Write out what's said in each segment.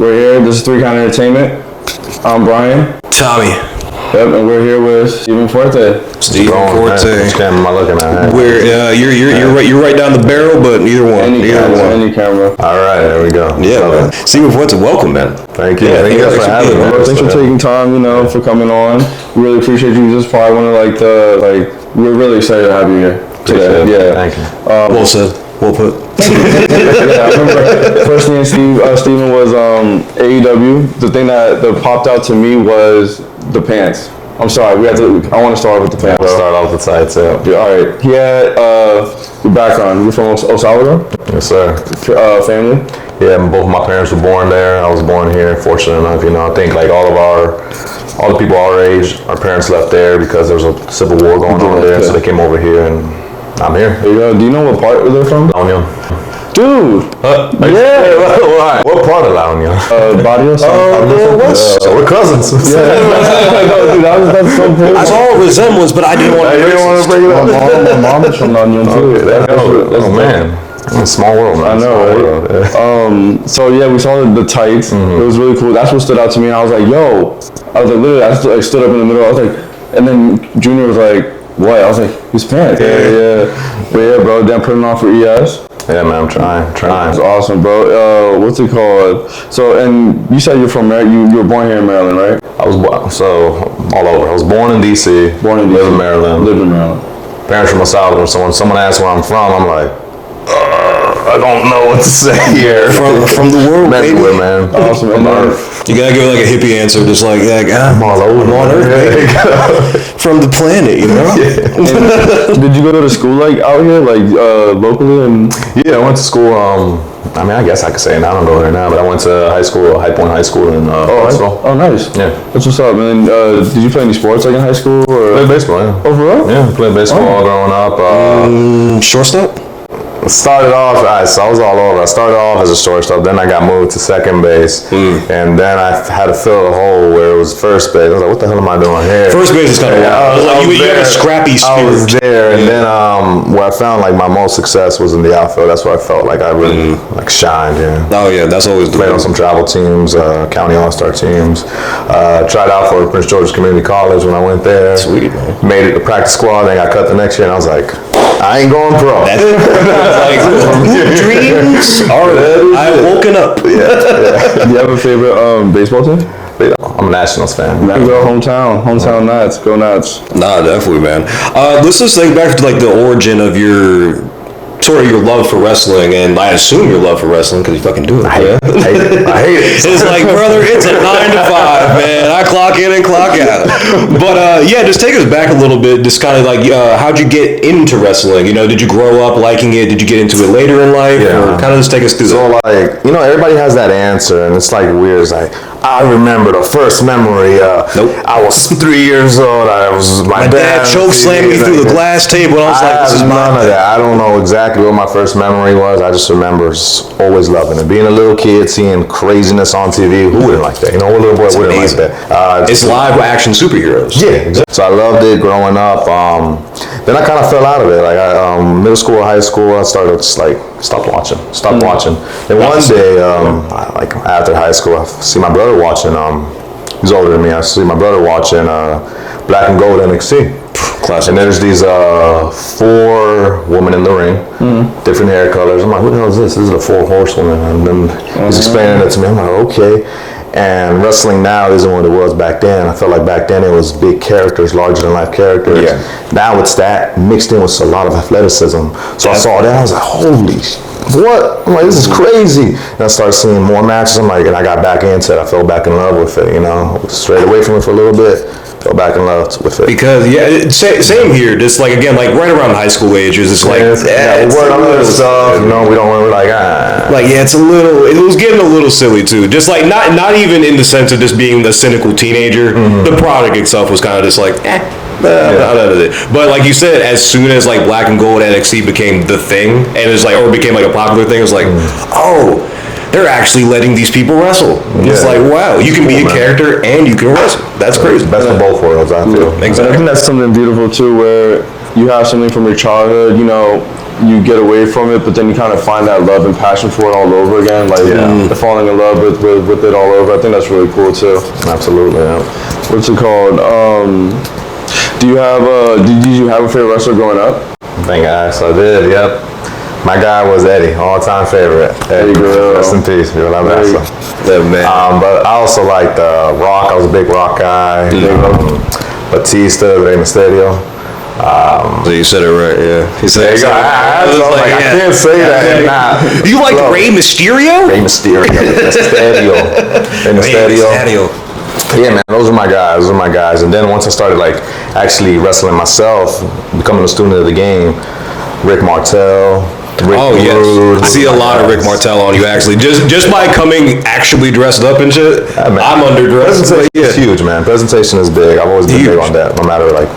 We're here. This is 3 Count Entertainment. I'm Brian. Tommy. Yep, and we're here with Fuerte. Forte. Which camera am I looking at? You're right down the barrel, but neither one. Any camera. All right, there we go. Yeah, Stephen Forte, welcome, man. Thank you. Thank you guys for having me. Thanks for taking time, for coming on. We really appreciate you. This is probably one of we're really excited to have you here today. Yeah. Thank you. Well said. Well put. Yeah, I remember first thing Stephen was AEW. The thing that popped out to me was the pants. I'm sorry, I want to start with the pants. We'll start off with the sides, yeah. All right. He had your background. You're from El Salvador? Yes, sir. Family? Yeah, both my parents were born there. I was born here. Fortunate enough, I think like all the people our age, our parents left there because there was a civil war going on there, so they came over here, and I'm here. There you go. Do you know what part they're from? La Union. Dude! Yeah! Why? What part of La Union? Barrios? So we're cousins. Yeah. No, dude, that's so cool. I saw a resemblance, but I didn't want to bring it up. My mom is from La Union, too. Oh, man. It's a small world, man. I know, right? So, yeah, we saw the tights. Mm-hmm. It was really cool. That's what stood out to me. And I was like, yo. I was like, literally, I stood up in the middle. I was like, and then Junior was like, what? I was like, his pants. Yeah. But yeah, bro, then putting on for ES. Yeah, man, I'm trying. That's awesome, bro. What's it called? So, and you said you're from Maryland. You were born here in Maryland, right? I was all over. I was born in DC. Lived in Maryland. Parents from El Salvador. So when someone asks where I'm from, I'm like, I don't know what to say here. From the world, baby. Man. Awesome. From Earth. You gotta give like a hippie answer, just like, I'm all over. I'm on Earth, baby. From the planet, Yeah. Did you go to school out here, locally? And yeah, I went to school. I guess I could say it now. I don't go there now, but I went to high school, High Point High School in Huntsville. Oh, nice. Yeah. That's what's up. And did you play any sports in high school? Or? Played baseball. Yeah. Oh, for real? Yeah, played baseball growing up. Shortstop. Started off, so I was all over. I started off as a shortstop, then I got moved to second base, and then I had to fill a hole where it was first base. I was like, what the hell am I doing here? First base is kind of wild. You had a scrappy spirit. I was there, and then where I found my most success was in the outfield. That's where I felt like I really shined. Yeah. Oh yeah, that's always the played on some travel teams, county all-star teams. Tried out for Prince George's Community College when I went there. Sweet, man. Made it to practice squad, then got cut the next year, and I was like, I ain't going pro. Dreams are I woken up. Yeah. Do you have a favorite baseball team? I'm a Nationals fan. Hometown Nats. Go Nats. Nah, definitely, man. Let's just think back to the origin of your love for wrestling, and I assume your love for wrestling because you fucking do it. I hate it. It's like, brother, it's a 9 to 5, man. I clock in and clock out. But just take us back a little bit. Just kind of how'd you get into wrestling? Did you grow up liking it? Did you get into it later in life? Yeah. Or kind of just take us through that. So everybody has that answer, and it's weird. It's I remember the first memory. Nope. I was 3 years old. My dad choke slammed me through the glass table, and I was like, this is none of that. I don't know exactly what my first memory was. I just remember always loving it. Being a little kid, seeing craziness on TV. Who wouldn't like that? What little boy wouldn't like that? It's live action superheroes. Yeah, exactly. So I loved it growing up. Then I kind of fell out of it. Middle school, high school, I started stopped watching. And one day, after high school, I see my brother watching. He's older than me. I see my brother watching Black and Gold NXT. Classic. And there's these 4 women in the ring, different hair colors. I'm like, what the hell is this? This is the 4 horsewomen. And then he's explaining it to me. I'm like, okay. And wrestling now isn't what it was back then. I felt like back then it was big characters, larger than life characters. Yeah. Now it's that mixed in with a lot of athleticism. So I saw that, I was like, holy what? I'm like, this is crazy. And I started seeing more matches. And I got back into it. I fell back in love with it, strayed away from it for a little bit. Fell back in love with it. Because same here. Just right around high school ages, it's we're on other stuff. We don't. We're it's a little. It was getting a little silly too. Just not even in the sense of just being the cynical teenager. Mm-hmm. The product itself was kind of just but like you said, as soon as Black and Gold NXT became the thing, and it's or became a popular thing, it was oh. They're actually letting these people wrestle. It's wow, you can be a character and you can wrestle. That's crazy. Best of both worlds, I feel. Exactly. I think that's something beautiful too, where you have something from your childhood, you get away from it, but then you kind of find that love and passion for it all over again. Like the falling in love with it all over. I think that's really cool too. Absolutely. Yeah. What's it called? Did you have a favorite wrestler growing up? Thank God. So I did. Yep. My guy was Eddie, all-time favorite. Eddie Guerrero. Rest in peace. You know, man. But I also liked Rock. I was a big Rock guy. Batista, Rey Mysterio. So you said it right, yeah. He said, I can't say that and not. You like Rey Mysterio? Rey Mysterio. Rey Mysterio. Yeah, man, those are my guys. And then once I started like actually wrestling myself, becoming a student of the game, Rick Martel. Yes. I see a lot of Rick Martel on you actually. Just by coming actually dressed up and shit. Yeah, I'm underdressed. Presentation is huge, man. Presentation is big. I've always been big on that, no matter like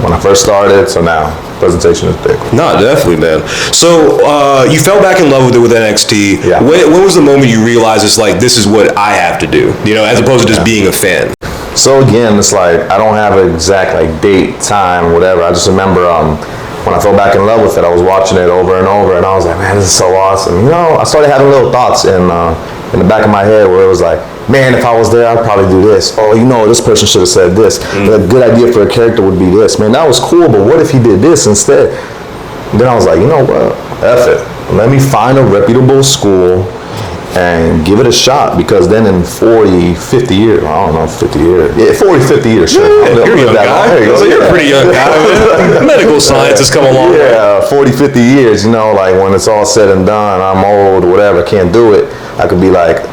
when I first started, so now presentation is big. No, definitely, man. So you fell back in love with it with NXT. Yeah. When was the moment you realized it's like this is what I have to do? You know, as opposed to just being a fan. So again, it's like I don't have an exact like date, time, whatever. I just remember when I fell back in love with it, I was watching it over and over, and I was like, man, this is so awesome. You know, I started having little thoughts in the back of my head where it was like, man, if I was there, I'd probably do this. Oh, you know, this person should have said this. A good idea for a character would be this. Man, that was cool, but what if he did this instead? And then I was like, you know what? F it. Let me find a reputable school and give it a shot, because then in 40, 50 years, I don't know, 50 years. Yeah, 40, 50 years, sure. You're a young guy. You're a pretty young guy. Medical science has come a long way. Yeah, 40, 50 years, you know, like when it's all said and done, I'm old, whatever, can't do it. I could be like,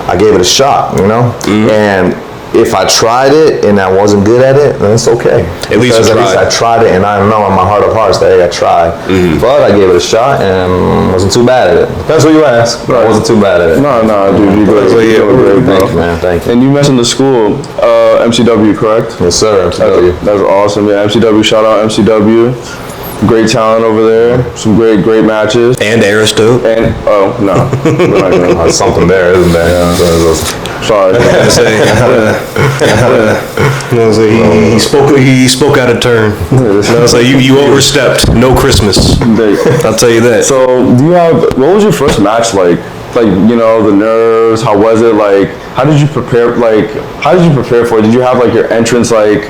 I gave it a shot, you know? And if I tried it and I wasn't good at it, then it's okay. At least I tried it, and I know in my heart of hearts that I tried. But I gave it a shot and wasn't too bad at it. Depends who you ask. But I wasn't too bad at it. No, dude, you're great, bro. Thank you, man. Thank you. And you mentioned the school, MCW, correct? Yes, sir. MCW. That's awesome. Yeah, MCW. Shout out MCW. Great talent over there. Some great matches. And Aristo. And no, we're not gonna. There's something there, isn't there? Yeah. Sorry. He spoke out of turn. So you overstepped. No Christmas. I'll tell you that. So what was your first match like? Like, you know, the nerves, how was it? Like, how did you prepare for it? Did you have like your entrance like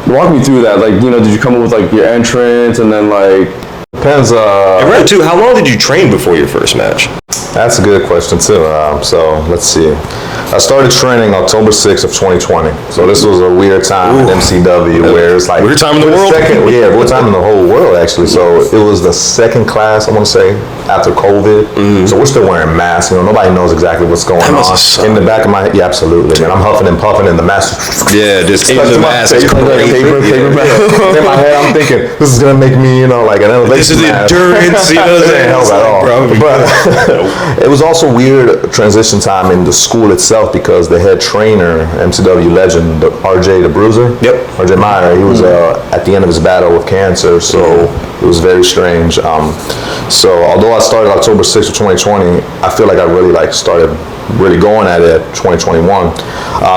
walk me through that. Like, you know, did you come up with like your entrance and then like depends and right too, how long did you train before your first match? That's a good question too. So let's see. I started training October 6th of 2020. So this was a weird time at MCW where it's like weird time in the world. Weird time in the whole world actually. So it was the second class, I want to say, after COVID. So we're still wearing masks. You know, nobody knows exactly what's going on. In the back of my head, yeah, absolutely. Man, I'm huffing and puffing in the mask. Yeah, just in the mask. In my head, I'm thinking this is gonna make me, you know, like an elevation. This is endurance. You know what I'm saying? But it was also weird transition time in the school itself, because the head trainer, MCW legend, RJ the Bruiser, RJ Meyer, he was at the end of his battle with cancer, so it was very strange. So although I started October 6th of 2020, I feel like I really started really going at it 2021.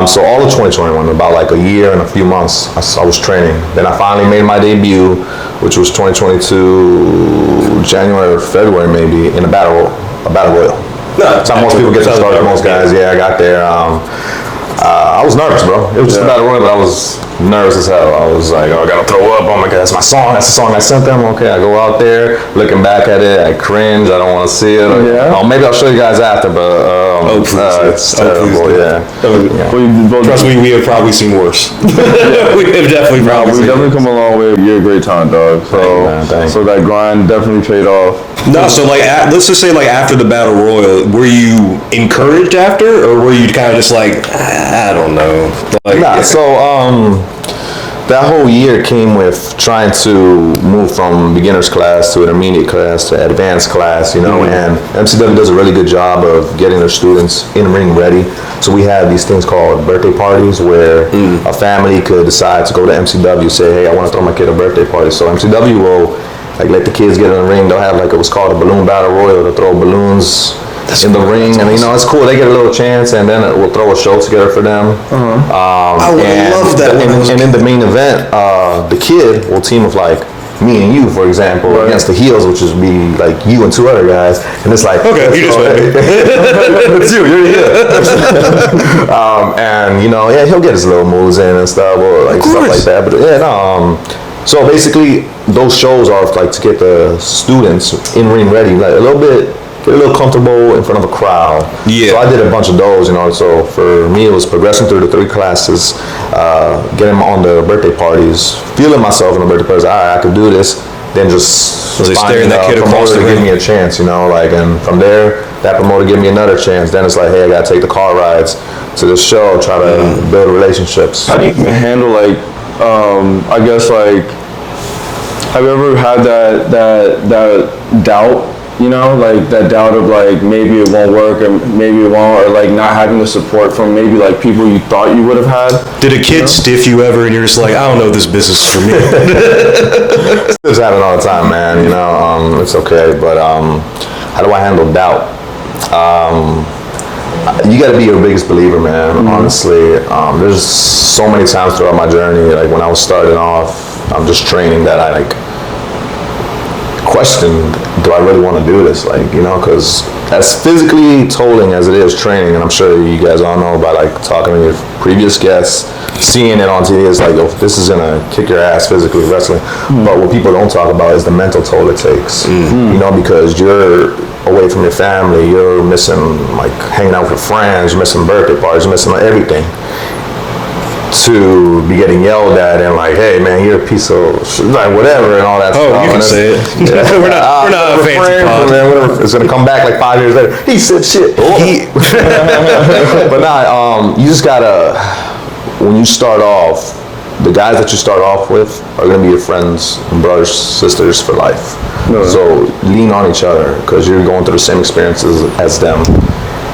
So all of 2021, about like a year and a few months, I was training. Then I finally made my debut, which was 2022, January or February maybe, in a battle royal. That's how most people get to start. Most guys, I got there. I was nervous, bro. It was just a battle royal, but I was nervous as hell. I was like, oh, I gotta throw up. Oh my God, that's my song. That's the song I sent them. Okay, I go out there, looking back at it, I cringe. I don't want to see it. Maybe I'll show you guys after, but it's terrible. Trust me, we have probably seen worse. We have definitely come a long way. You're a great talent, dog. So that grind definitely paid off. No, so like let's just say like after the battle royal, were you encouraged after, or were you kind of just like, I don't know? That whole year came with trying to move from beginner's class to intermediate class to advanced class, you know, and MCW does a really good job of getting their students in ring ready. So we have these things called birthday parties where a family could decide to go to MCW, say, hey, I want to throw my kid a birthday party. So MCW will let the kids get in the ring. They'll have it was called a balloon battle royal. They'll throw balloons in the ring, and you know, it's cool. They get a little chance, and then we'll throw a show together for them. I would love that. And in the main event, the kid will team with like me and you, for example, against the heels, which would be like you and 2 other guys, and it's like, okay, you just went. It's you, you're here. And you know, yeah, he'll get his little moves in and stuff, or like stuff like that. But yeah, no. So basically, those shows are like to get the students in ring ready, like a little comfortable in front of a crowd. Yeah. So I did a bunch of those, you know. So for me, it was progressing through the 3 classes, getting on the birthday parties, feeling myself in the birthday parties. All right, I could do this. Then just staring that kid across the ring. ring. Give me a chance, you know. Like, and from there, that promoter give me another chance. Then it's like, hey, I gotta take the car rides to the show, try to build relationships. How do you handle like, I guess like, have you ever had that doubt? You know, like that doubt of like maybe it won't work or maybe it won't, or like not having the support from maybe like people you thought you would have had. Did a kid stiff you ever and you're just like, I don't know if this business is for me? This happens all the time, man. You know, it's okay. But how do I handle doubt? You got to be your biggest believer, man. Honestly, there's so many times throughout my journey, like when I was starting off, I'm just training that I like questioned, do I really want to do this? Like, you know, because as physically tolling as it is training, and I'm sure you guys all know by like talking to your previous guests, seeing it on TV, it's like, yo, this is gonna kick your ass physically, wrestling. But what people don't talk about is the mental toll it takes. You know, because you're away from your family, you're missing like hanging out with your friends, you're missing birthday parties, you're missing everything. To be getting yelled at and like, hey man, you're a piece of shit, like whatever and all that stuff. Oh, you can say it. Yeah. we're not a fancy pod. Man, it's gonna come back like 5 years later. He said shit. But nah, you just gotta, when you start off, the guys that you start off with are gonna be your friends, brothers, sisters for life. So lean on each other because you're going through the same experiences as them,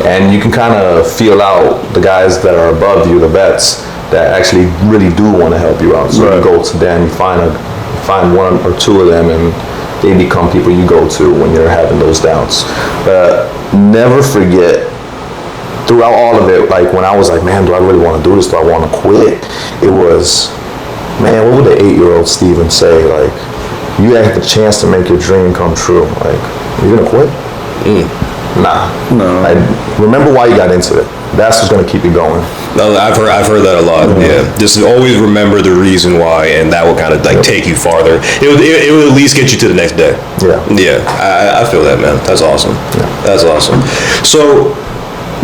and you can kind of feel out the guys that are above you, the vets, that actually really do want to help you out. So you go to them, you find 1 or 2 of them, and they become people you go to when you're having those doubts. Never forget, throughout all of it, like when I was like, man, do I really want to do this? Do I want to quit? It was, man, what would the 8-year-old Steven say? Like, you had the chance to make your dream come true. Like, you're gonna quit? Nah. No. Remember why you got into it. That's what's gonna keep you going. No, I've heard that a lot. Yeah, just always remember the reason why, and that will kind of like take you farther. It will at least get you to the next day. Yeah. I feel that, man. That's awesome. That's awesome. So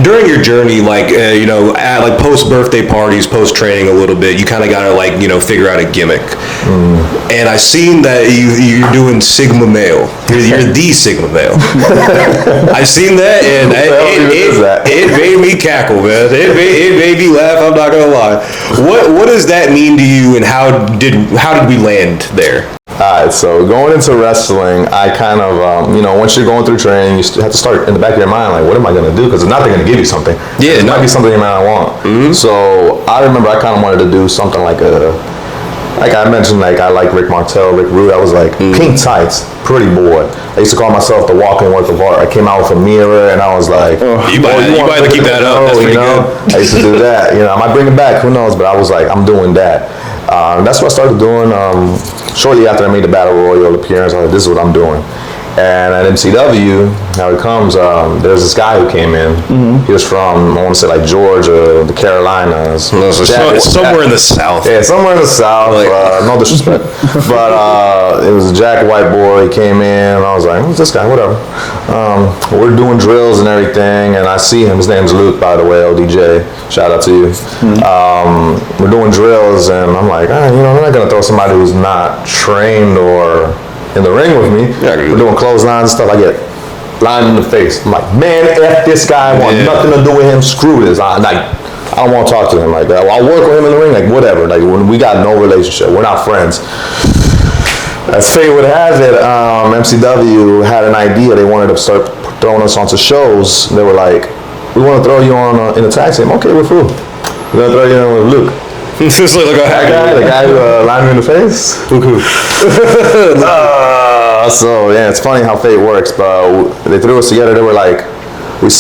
during your journey, like you know, at like post birthday parties, post training a little bit, you kind of gotta like, you know, figure out a gimmick. And I seen that you're doing Sigma male. You're the Sigma male. I seen that, and it made me cackle, man. It made me laugh. I'm not gonna lie. What does that mean to you, and how did we land there? Alright, so going into wrestling, I kind of, you know, once you're going through training, you have to start in the back of your mind, like, what am I going to do? Because they're not going to give you something. Yeah, it might be something you might not want. So I remember I kind of wanted to do something like I mentioned, like I like Rick Martel, Rick Rude. I was like, pink tights, pretty boy. I used to call myself the walking work of art. I came out with a mirror and I was like, you might have to keep that up. That's pretty good. I used to do that. You know, I might bring it back, who knows? But I was like, I'm doing that. And that's what I started doing. Shortly after I made the Battle Royal appearance, I was like, this is what I'm doing. And at MCW, how it comes, there's this guy who came in. He was from, I want to say like Georgia, the Carolinas. Somewhere in the South. Yeah, somewhere in the South. No disrespect. But it was a jack white boy. He came in, and I was like, who's this guy? Whatever. We're doing drills and everything, and I see him. His name's Luke, by the way, LDJ. Shout out to you. We're doing drills, and I'm like, you know, I'm not going to throw somebody who's not trained or in the ring with me. We're doing clotheslines and stuff. I get lined in the face. I'm like, man, F this guy. I want nothing to do with him. Screw this. I don't want to talk to him like that. I'll work with him in the ring, like whatever. Like when we got no relationship. We're not friends. As fate would have it, MCW had an idea. They wanted to start throwing us onto shows. They were like, we want to throw you on in a tag team. Okay, with who? We're going to throw you in with Luke. Just like the guy who lined me in the face. So yeah, it's funny how fate works. But they threw us together. They were like, we're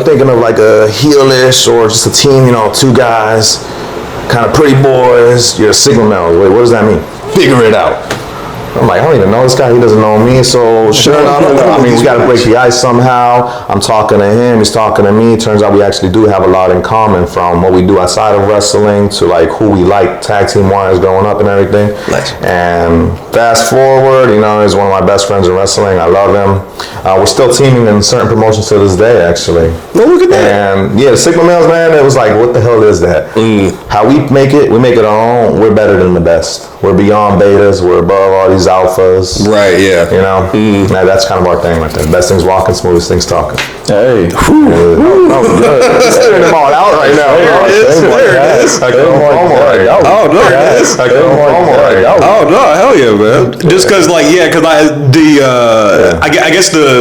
thinking of like a heelish or just a team. You know, 2 guys, kind of pretty boys. You're a Sigma male. Wait, what does that mean? Figure it out. I'm like, I don't even know this guy. He doesn't know me. So sure enough, I mean, we got to break the ice somehow. I'm talking to him. He's talking to me. Turns out we actually do have a lot in common, from what we do outside of wrestling to like who we like tag team wise growing up and everything. Nice. And fast forward, you know, he's one of my best friends in wrestling. I love him. We're still teaming in certain promotions to this day, actually. Oh, look at that. And yeah, the Sigma males, man, it was like, what the hell is that? How we make it our own. We're better than the best. We're beyond betas. We're above all these alphas. Right, yeah. You know? Now, that's kind of our thing right there. Best things walking, smoothest things talking. Hey. Oh, good. Stirring them all out right now. There it is. Oh, no, hell yeah, man. Just because, like, I guess the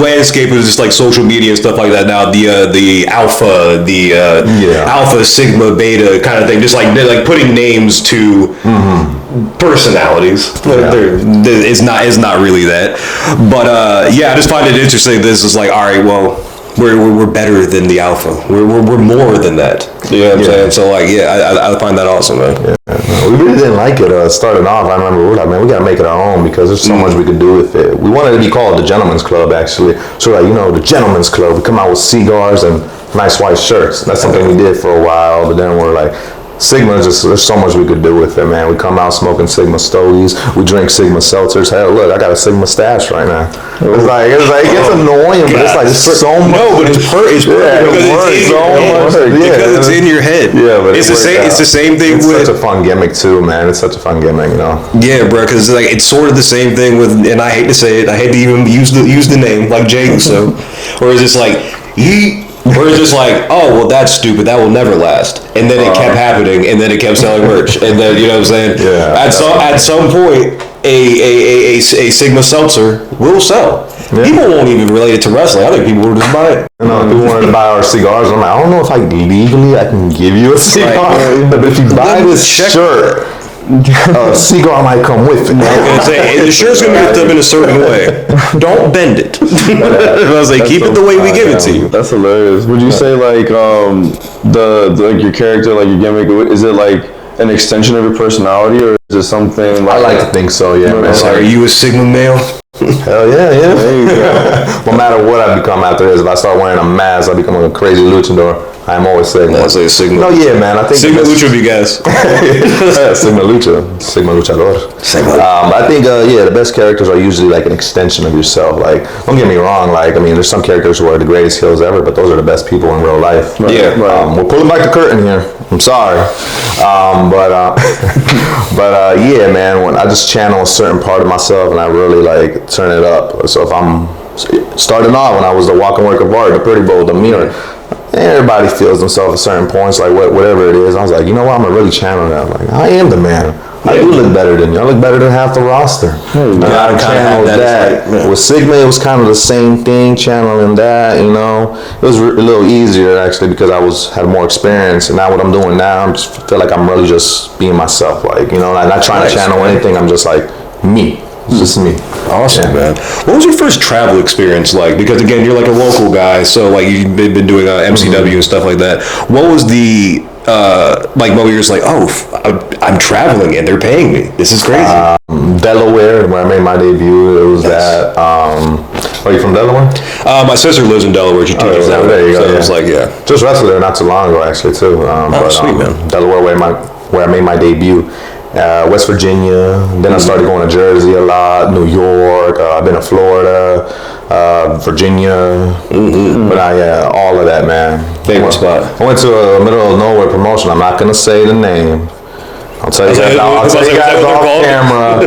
landscape is just like social media and stuff like that now. The alpha, alpha, sigma, beta kind of thing. Just like they're like putting names to personalities. It's not really that. But I just find it interesting. This is like, all right, well, we're better than the alpha. We're more than that. You know what I'm saying? So like, I find that awesome, man. Yeah. We really didn't like it starting off. I remember we were like, man, we gotta make it our own because there's so much we could do with it. We wanted to be called the Gentleman's Club, actually. So like, the Gentleman's Club. We come out with cigars and nice white shirts. That's something we did for a while, but then we're like, Sigma, there's so much we could do with it, man. We come out smoking Sigma Stogies. We drink Sigma seltzers. Hell, look, I got a Sigma stash right now. It's like it gets annoying, but it's like so much. No, but it's perfect because it's in your head. Yeah, but it's the same. It's the same thing it's with. Such a fun gimmick too, man. It's such a fun gimmick, Yeah, bro, because like it's sort of the same thing with, and I hate to say it, I hate to even use the name like Jay Uso, or is this like Or it's just like, oh, well, that's stupid. That will never last. And then it kept happening, and then it kept selling merch. And then, you know what I'm saying? Yeah. At some point, a Sigma seltzer will sell. Yeah. People won't even relate it to wrestling. I think people will just buy it. People wanted to buy our cigars. I'm like, I don't know if legally I can give you a cigar. Right. But if you buy this shirt, a cigar might come with it. The shirt's gonna be hooked up in a certain way. Don't bend it. I was like, keep it the way we give it to you. That's hilarious. Would you say like like your character, like your gimmick, is it like an extension of your personality, or is it something like? I like to think so, yeah, man. So are you a Sigma male? Hell yeah. There you go. No matter what I become after this, if I start wearing a mask, I become a crazy luchador. I'm always Sigma. I'll say Sigma. No, yeah, man. I think Sigma Lucha, you guys. Sigma Lucha, Sigma Luchador. I think, the best characters are usually like an extension of yourself. Like, don't get me wrong. Like, I mean, there's some characters who are the greatest heels ever, but those are the best people in real life. Right. Yeah. We're pulling back the curtain here. I'm sorry, yeah, man. When I just channel a certain part of myself and I really like turn it up. So if I'm starting off when I was the walk and work of art, the pretty bowl, the mirror. Everybody feels themselves at certain points, like whatever it is. I was like, you know what? I'm gonna really channel that. Like, I am the man. I do look better than you. I look better than half the roster. And I channeled that. With Sigma, it was kind of the same thing. Channeling that, it was a little easier actually because I had more experience. And now what I'm doing now, I just feel like I'm really just being myself. Like, I'm not trying to channel anything. I'm just like me. It's just me. Awesome, man. What was your first travel experience like? Because again, you're like a local guy, so like you've been doing MCW and stuff like that. What was the moment you're just like, oh, I'm traveling and they're paying me. This is crazy. Delaware, where I made my debut. It was that. Are you from Delaware? My sister lives in Delaware. She teaches down there. So it was like, just wrestled there not too long ago, actually, too. Sweet, man. Delaware, where I made my debut. West Virginia. Then I started going to Jersey a lot, New York. I've been to Florida, Virginia. But all of that, man. Favorite spot? I went to a middle of nowhere promotion. I'm not gonna say the name. I'll tell you guys off camera.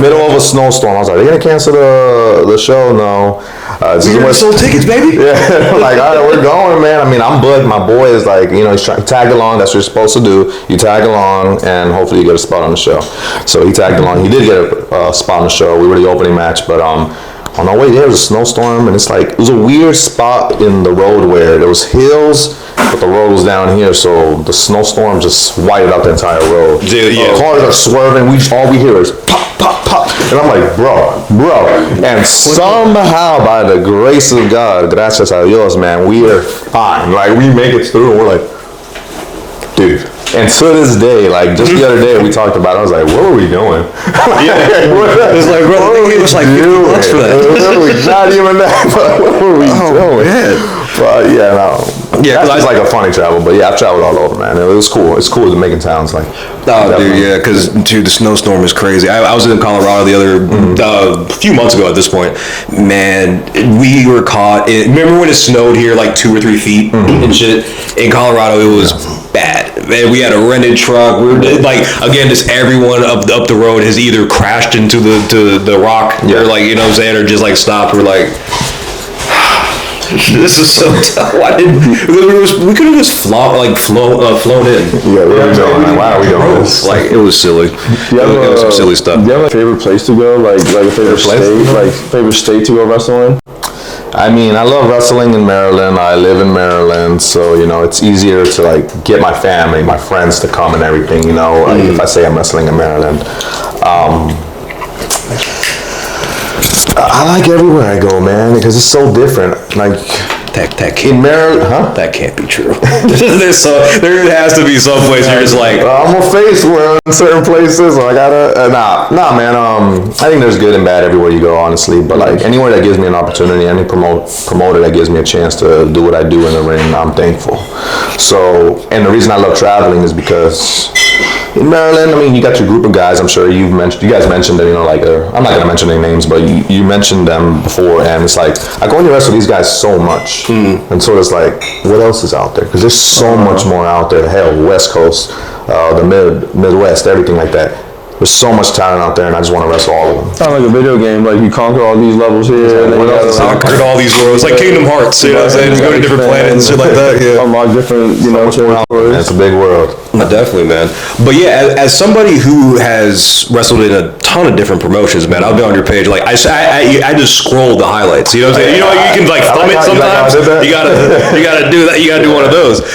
Middle of a snowstorm. I was like, "Are they gonna cancel the show?" No. We sold tickets, baby. Yeah, like, all right, we're going, man. I mean, I'm booked. My boy is like, he's trying to tag along. That's what you're supposed to do. You tag along, and hopefully you get a spot on the show. So he tagged along. He did get a spot on the show. We were the opening match, but on our way there was a snowstorm, and it was a weird spot in the road where there was hills, but the road was down here, so the snowstorm just whited out the entire road. Cars are swerving. All we hear is pop, pop, pop. And I'm like, bro. And somehow, by the grace of God, gracias a Dios, man, we are fine. Like, we make it through, and we're like, dude, And to this day, like just the other day, we talked about it. I was like, what were we doing? It's like, bro, it was like $50 for that. Not even that, but what were we doing? Man. But yeah, no. Yeah, that's like a funny travel. But yeah, I've traveled all over, man. It was cool. It's cool to making towns like. Oh, dude, yeah, because the snowstorm is crazy. I was in Colorado the other few months ago. At this point, man, we were caught. Remember when it snowed here like 2 or 3 feet and shit? In Colorado, it was bad. Man, we had a rented truck. We were like, again, just everyone up the road has either crashed into the rock, or like, you know what I'm saying, or just like stopped. We're like, this is so tough. Why didn't we could have just flown in? Yeah, we were doing. Like, why are we doing this? Like, it was silly. It was some silly stuff. Do you have a favorite place to go? Like a favorite state? Like favorite state to go wrestle in? I mean, I love wrestling in Maryland. I live in Maryland, so you know it's easier to like get my family, my friends to come and everything. You know, like, if I say I'm wrestling in Maryland. I like everywhere I go, man, because it's so different. Like that in Maryland, huh? That can't be true. There has to be some place you're just like, I'm gonna face where in certain places. I gotta nah, man. I think there's good and bad everywhere you go, honestly. But like anywhere that gives me an opportunity, any promoter that gives me a chance to do what I do in the ring, I'm thankful. So, and the reason I love traveling is because in Maryland, I mean, you got your group of guys. I'm sure you guys mentioned that, you know, like, I'm not gonna mention any names, but you mentioned them before, and it's like I go and wrestle these guys so much, and so it's like, what else is out there? Because there's so much more out there. Hell, West Coast, the Midwest, everything like that. There's so much talent out there, and I just want to wrestle all of them. Sounds like a video game. Like you conquer all these levels here, and then you conquered all these worlds, like Kingdom Hearts. You know what I'm saying? Just go to different planets and shit like that. Yeah, unlock different, you know, territories. It's a big world. Definitely, man. But yeah, as somebody who has wrestled in a ton of different promotions, man, I'll be on your page. Like I just scroll the highlights. You know what I'm saying? You know, you can like thumb it sometimes. You gotta do that. You gotta do one of those.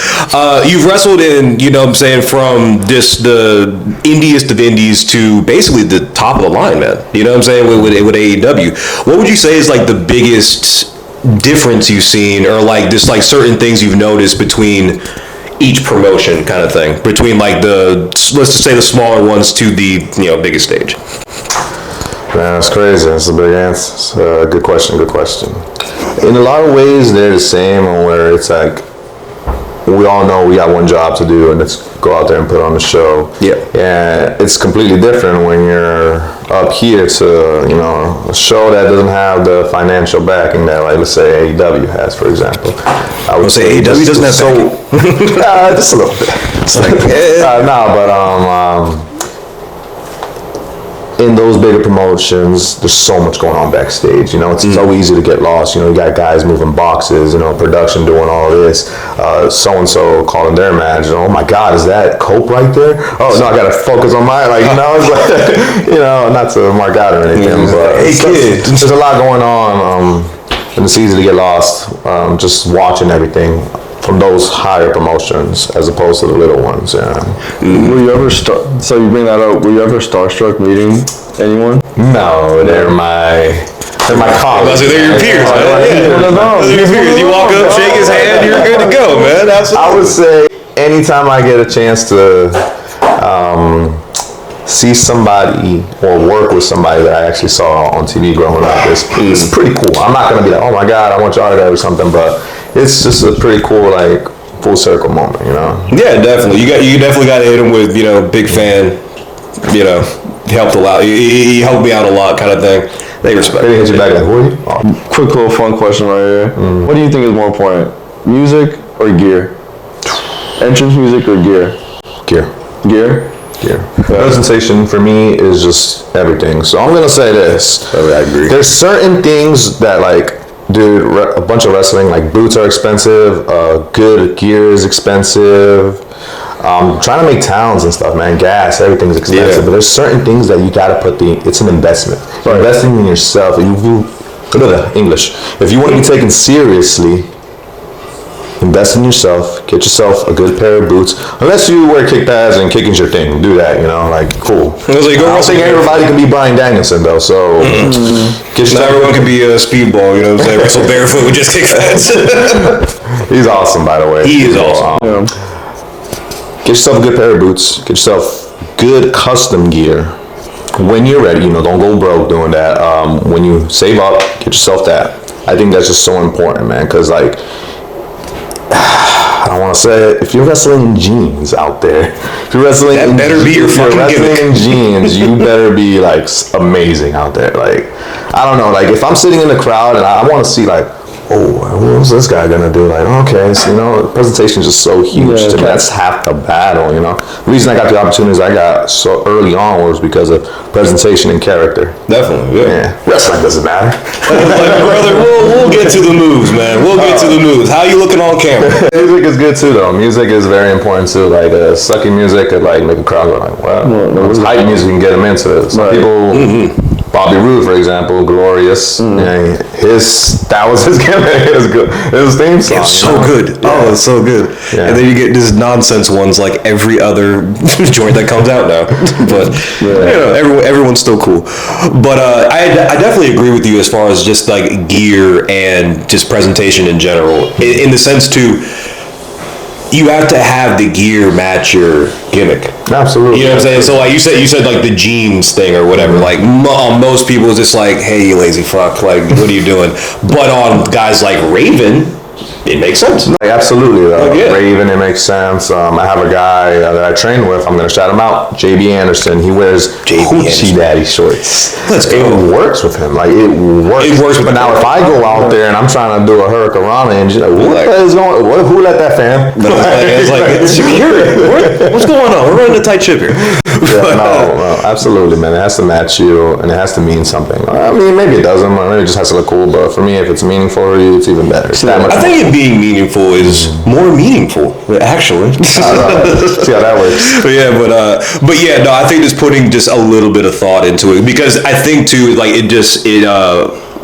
You've wrestled in, you know what I'm saying, from just the indiest of indies to basically the top of the line, man. You know what I'm saying, with AEW. What would you say is like the biggest difference you've seen, or like just like certain things you've noticed between each promotion kind of thing, between like let's just say the smaller ones to the, you know, biggest stage? Man, that's crazy. That's a big answer. Good question. In a lot of ways, they're the same, where it's like we all know we got one job to do, and let's go out there and put on the show. Yeah. And it's completely different when you're up here to, you know, a show that doesn't have the financial backing that, like, let's say AEW has, for example. I would say AEW doesn't have backing. Just a little bit. It's like, in those bigger promotions, there's so much going on backstage. You know, it's so easy to get lost. You know, you got guys moving boxes, you know, production doing all this, so-and-so calling their match. Oh my God, is that Cope right there? Oh no, I gotta focus on my, like, you know, it's like, you know, not to mark out or anything, but hey, kid, there's a lot going on, and it's easy to get lost just watching everything from those higher promotions as opposed to the little ones. Yeah. Were you ever so you bring that up? Were you ever starstruck meeting anyone? No, they're my colleagues. They're your peers, man. They're your peers. You walk up, shake his hand, you're good to go, man. Absolutely. I would say anytime I get a chance to see somebody or work with somebody that I actually saw on TV growing up, it's pretty cool. I'm not gonna be like, oh my God, I want your autograph or something, but it's just a pretty cool, like, full circle moment, you know? Yeah, definitely. You definitely got to hit him with, you know, big fan, you know, helped a lot. He helped me out a lot, kind of thing. They respect. They hit you back like, who are you? Oh. Quick little fun question right here. What do you think is more important, music or gear? Entrance music or gear? Gear. Gear? Gear. Presentation for me is just everything. So I'm gonna say this. I agree. There's certain things that, like, dude, a bunch of wrestling, like, boots are expensive, good gear is expensive. Trying to make towns and stuff, man, gas, everything's expensive. Yeah. But there's certain things that you gotta it's an investment. You're investing in yourself. If you want to be taken seriously, invest in yourself. Get yourself a good pair of boots. Unless you wear kick pads and kicking's your thing, do that. You know, like, cool. I don't think everybody can be Bryan Danielson though. So not everyone can be a speedball. You know what I'm saying? Wrestle barefoot with just kick pads. He's awesome, by the way. He is awesome. get yourself a good pair of boots. Get yourself good custom gear. When you're ready, don't go broke doing that. When you save up, get yourself that. I think that's just so important, man, because like, I don't want to say it, if you're wrestling in jeans out there, if you're wrestling that better be your fucking gimmick. in jeans, you better be like amazing out there. Like, I don't know, like if I'm sitting in the crowd and I want to see like, oh, what's this guy gonna do? Like, okay, so, the presentation is just so huge. To me, that's half the battle, The reason I got the opportunities I got so early on was because of presentation and character. Definitely, yeah. Wrestling doesn't matter. Like, brother, we'll get to the moves, man. We'll get to the moves. How you looking on camera? Music is good too, though. Music is very important too. Like, sucky music could like make a crowd go like, wow. Hype music can get them into it. Some people. Bobby Roode, for example, Glorious. That was his gimmick. It was good. His theme song. It's so good. Yeah. Oh, it's so good. Yeah. And then you get these nonsense ones like every other joint that comes out now. But everyone's still cool. But I definitely agree with you as far as just like gear and just presentation in general. In the sense too, you have to have the gear match your gimmick. Absolutely. You know what I'm saying? So like you said like the jeans thing or whatever. Like most people it's just like, hey, you lazy fuck. Like, what are you doing? But on guys like Raven, it makes sense. Like, absolutely. Raven, it makes sense. I have a guy that I train with. I'm going to shout him out. JB Anderson. He wears Hoochie Daddy shorts. It works with him. Like, it works. But now if I go out there and I'm trying to do a hurricanrana and you're like, who let that fam? It's like, security. What's going on? We're running a tight ship here. No, absolutely, man. It has to match you and it has to mean something. I mean, maybe it doesn't. Maybe it just has to look cool. But for me, if it's meaningful for you, it's even better. It's that much. I think it being meaningful is more meaningful, actually. See how that works. But yeah, no, I think just putting just a little bit of thought into it, because I think too, like it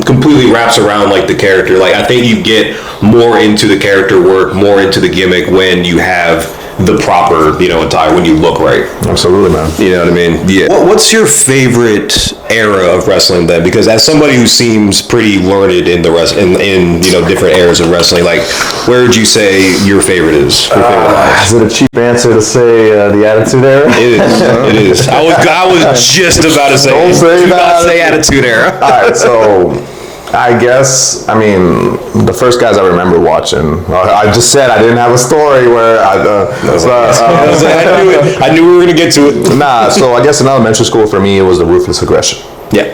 completely wraps around like the character. Like I think you get more into the character work, more into the gimmick when you have the proper, attire, when you look right. Absolutely, man. You know what I mean? Yeah. What's your favorite era of wrestling then? Because as somebody who seems pretty learned in the in different eras of wrestling, like where would you say your favorite is? Your favorite is it a cheap answer to say the Attitude Era? It is. It is. I was just about to say. Don't say that. Say Attitude Era. All right, so. I guess, the first guys I remember watching, I just said I didn't have a story where I knew we were going to get to it. Nah, so I guess in elementary school for me, it was the Ruthless Aggression. Yeah.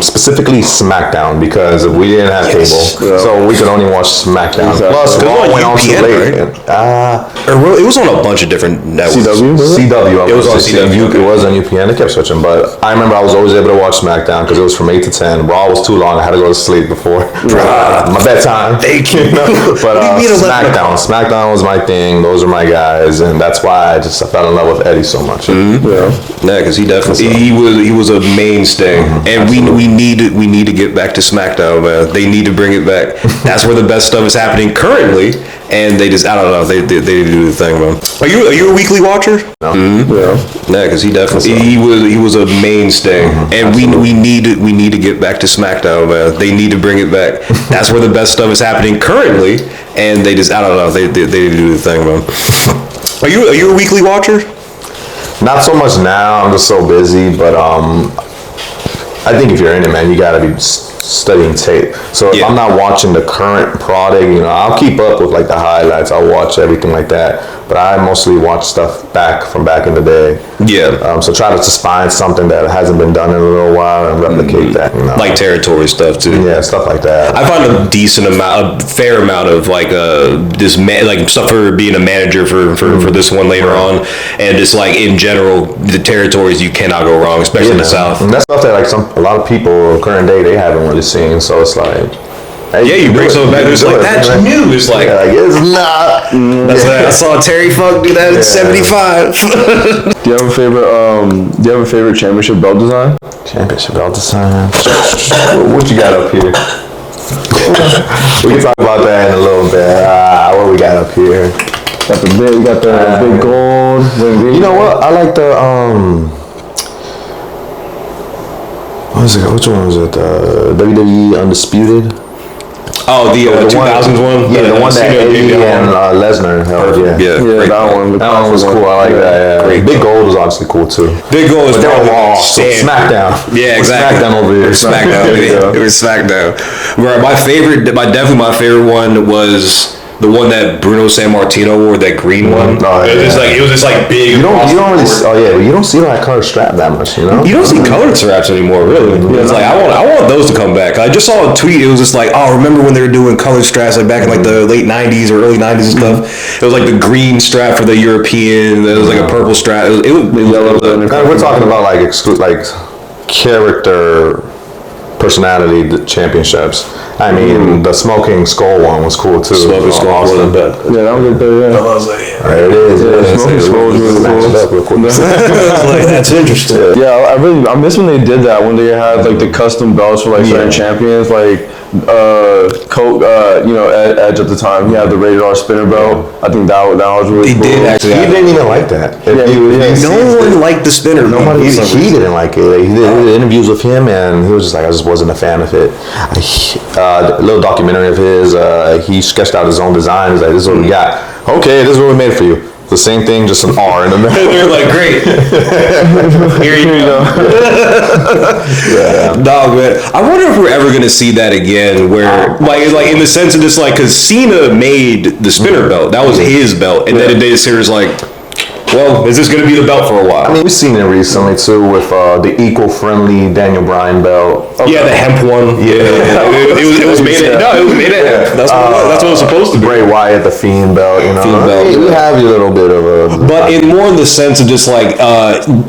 Specifically SmackDown, because we didn't have cable, so we could only watch SmackDown. Plus, Raw went on too late. Right? It was on a bunch of different networks. CW. It was on CW. It was on UPN. It kept switching, but I remember I was always able to watch SmackDown because it was from 8 to 10. Raw was too long. I had to go to sleep before my bedtime. Thank you. But SmackDown was my thing. Those are my guys, and that's why I fell in love with Eddie so much. Mm-hmm. Yeah, because he definitely he was a mainstay, and we need to get back to SmackDown, man. They need to bring it back. That's where the best stuff is happening currently, and they just, I don't know, they do the thing, man. Are you a weekly watcher? No. Mm-hmm. Yeah, because he definitely he was a mainstay, and we need to get back to SmackDown, man. They need to bring it back. That's where the best stuff is happening currently, and they just, I don't know, they do the thing, man. Are you a weekly watcher? Not so much now. I'm just so busy, but I think if you're in it, man, you gotta be studying tape. So if I'm not watching the current product, I'll keep up with like the highlights. I'll watch everything like that. But I mostly watch stuff from back in the day. Yeah. So try to just find something that hasn't been done in a little while and replicate that. Like territory stuff too. Yeah, stuff like that. I find a fair amount of like like stuff for being a manager for this one later on, and just like in general the territories you cannot go wrong, especially in the South. And that's stuff that like a lot of people current day they haven't really seen. So it's like. Hey, you bring something back. It's like that's new. It's like it's not. I saw Terry Funk do that in '75. Do you have a favorite championship belt design? Championship belt design. What you got up here? We can talk about that in a little bit. What we got up here? We got the big gold. You know what? I like the What was it? Which one was it? WWE Undisputed. Oh, the 2000s one? Yeah, the one that Eddie and Lesnar held, Yeah, that one. That one was cool. I like that. Yeah. Big Gold was obviously cool too. Big Gold was probably SmackDown. Yeah, exactly. SmackDown over here. SmackDown. It was SmackDown. Right, definitely my favorite one was the one that Bruno Sammartino wore, that green one. Oh, it was just like big. You don't really. Oh yeah, but you don't see that color strap that much. You know. You don't see colored straps anymore, really. It's like I want those to come back. I just saw a tweet. It was just like, oh, remember when they were doing colored straps like back in like the late '90s or early '90s and stuff? It was like the green strap for the European. It was like a purple strap. It was yellow. We're talking about like character. Personality championships. I mean, the Smoking Skull one was cool too. Smoking Skull was the best. Yeah, that was good there. Yeah. I was like, there it is. Yeah, Smoking Skull was really cool. Like, that's interesting. Yeah, I miss when they did that, when they had like the custom belts for like certain champions, like Edge at the time. He had the Rated R spinner belt. I think that was really cool. Did actually. He didn't even like that. No one liked the spinner. He didn't like it. He did interviews with him, and he was just like, I just wasn't a fan of it. A little documentary of his, he sketched out his own design. He's like, this is what we got. Okay, this is what we made for you. The same thing, just an R in the middle. They're like, great. Here you go. Yeah. Dog, man. I wonder if we're ever gonna see that again, where like in the sense of just like, because Cena made the spinner belt, that was his belt, and then they was like, well, is this going to be the belt for a while? I mean, we've seen it recently too with the eco-friendly Daniel Bryan belt. Okay. Yeah, the hemp one. Yeah, it was made. It was made of hemp. That's what it was supposed to be. Bray Wyatt, the Fiend belt. You know, Fiend belt. You have your little bit of a. But in more in the sense of just like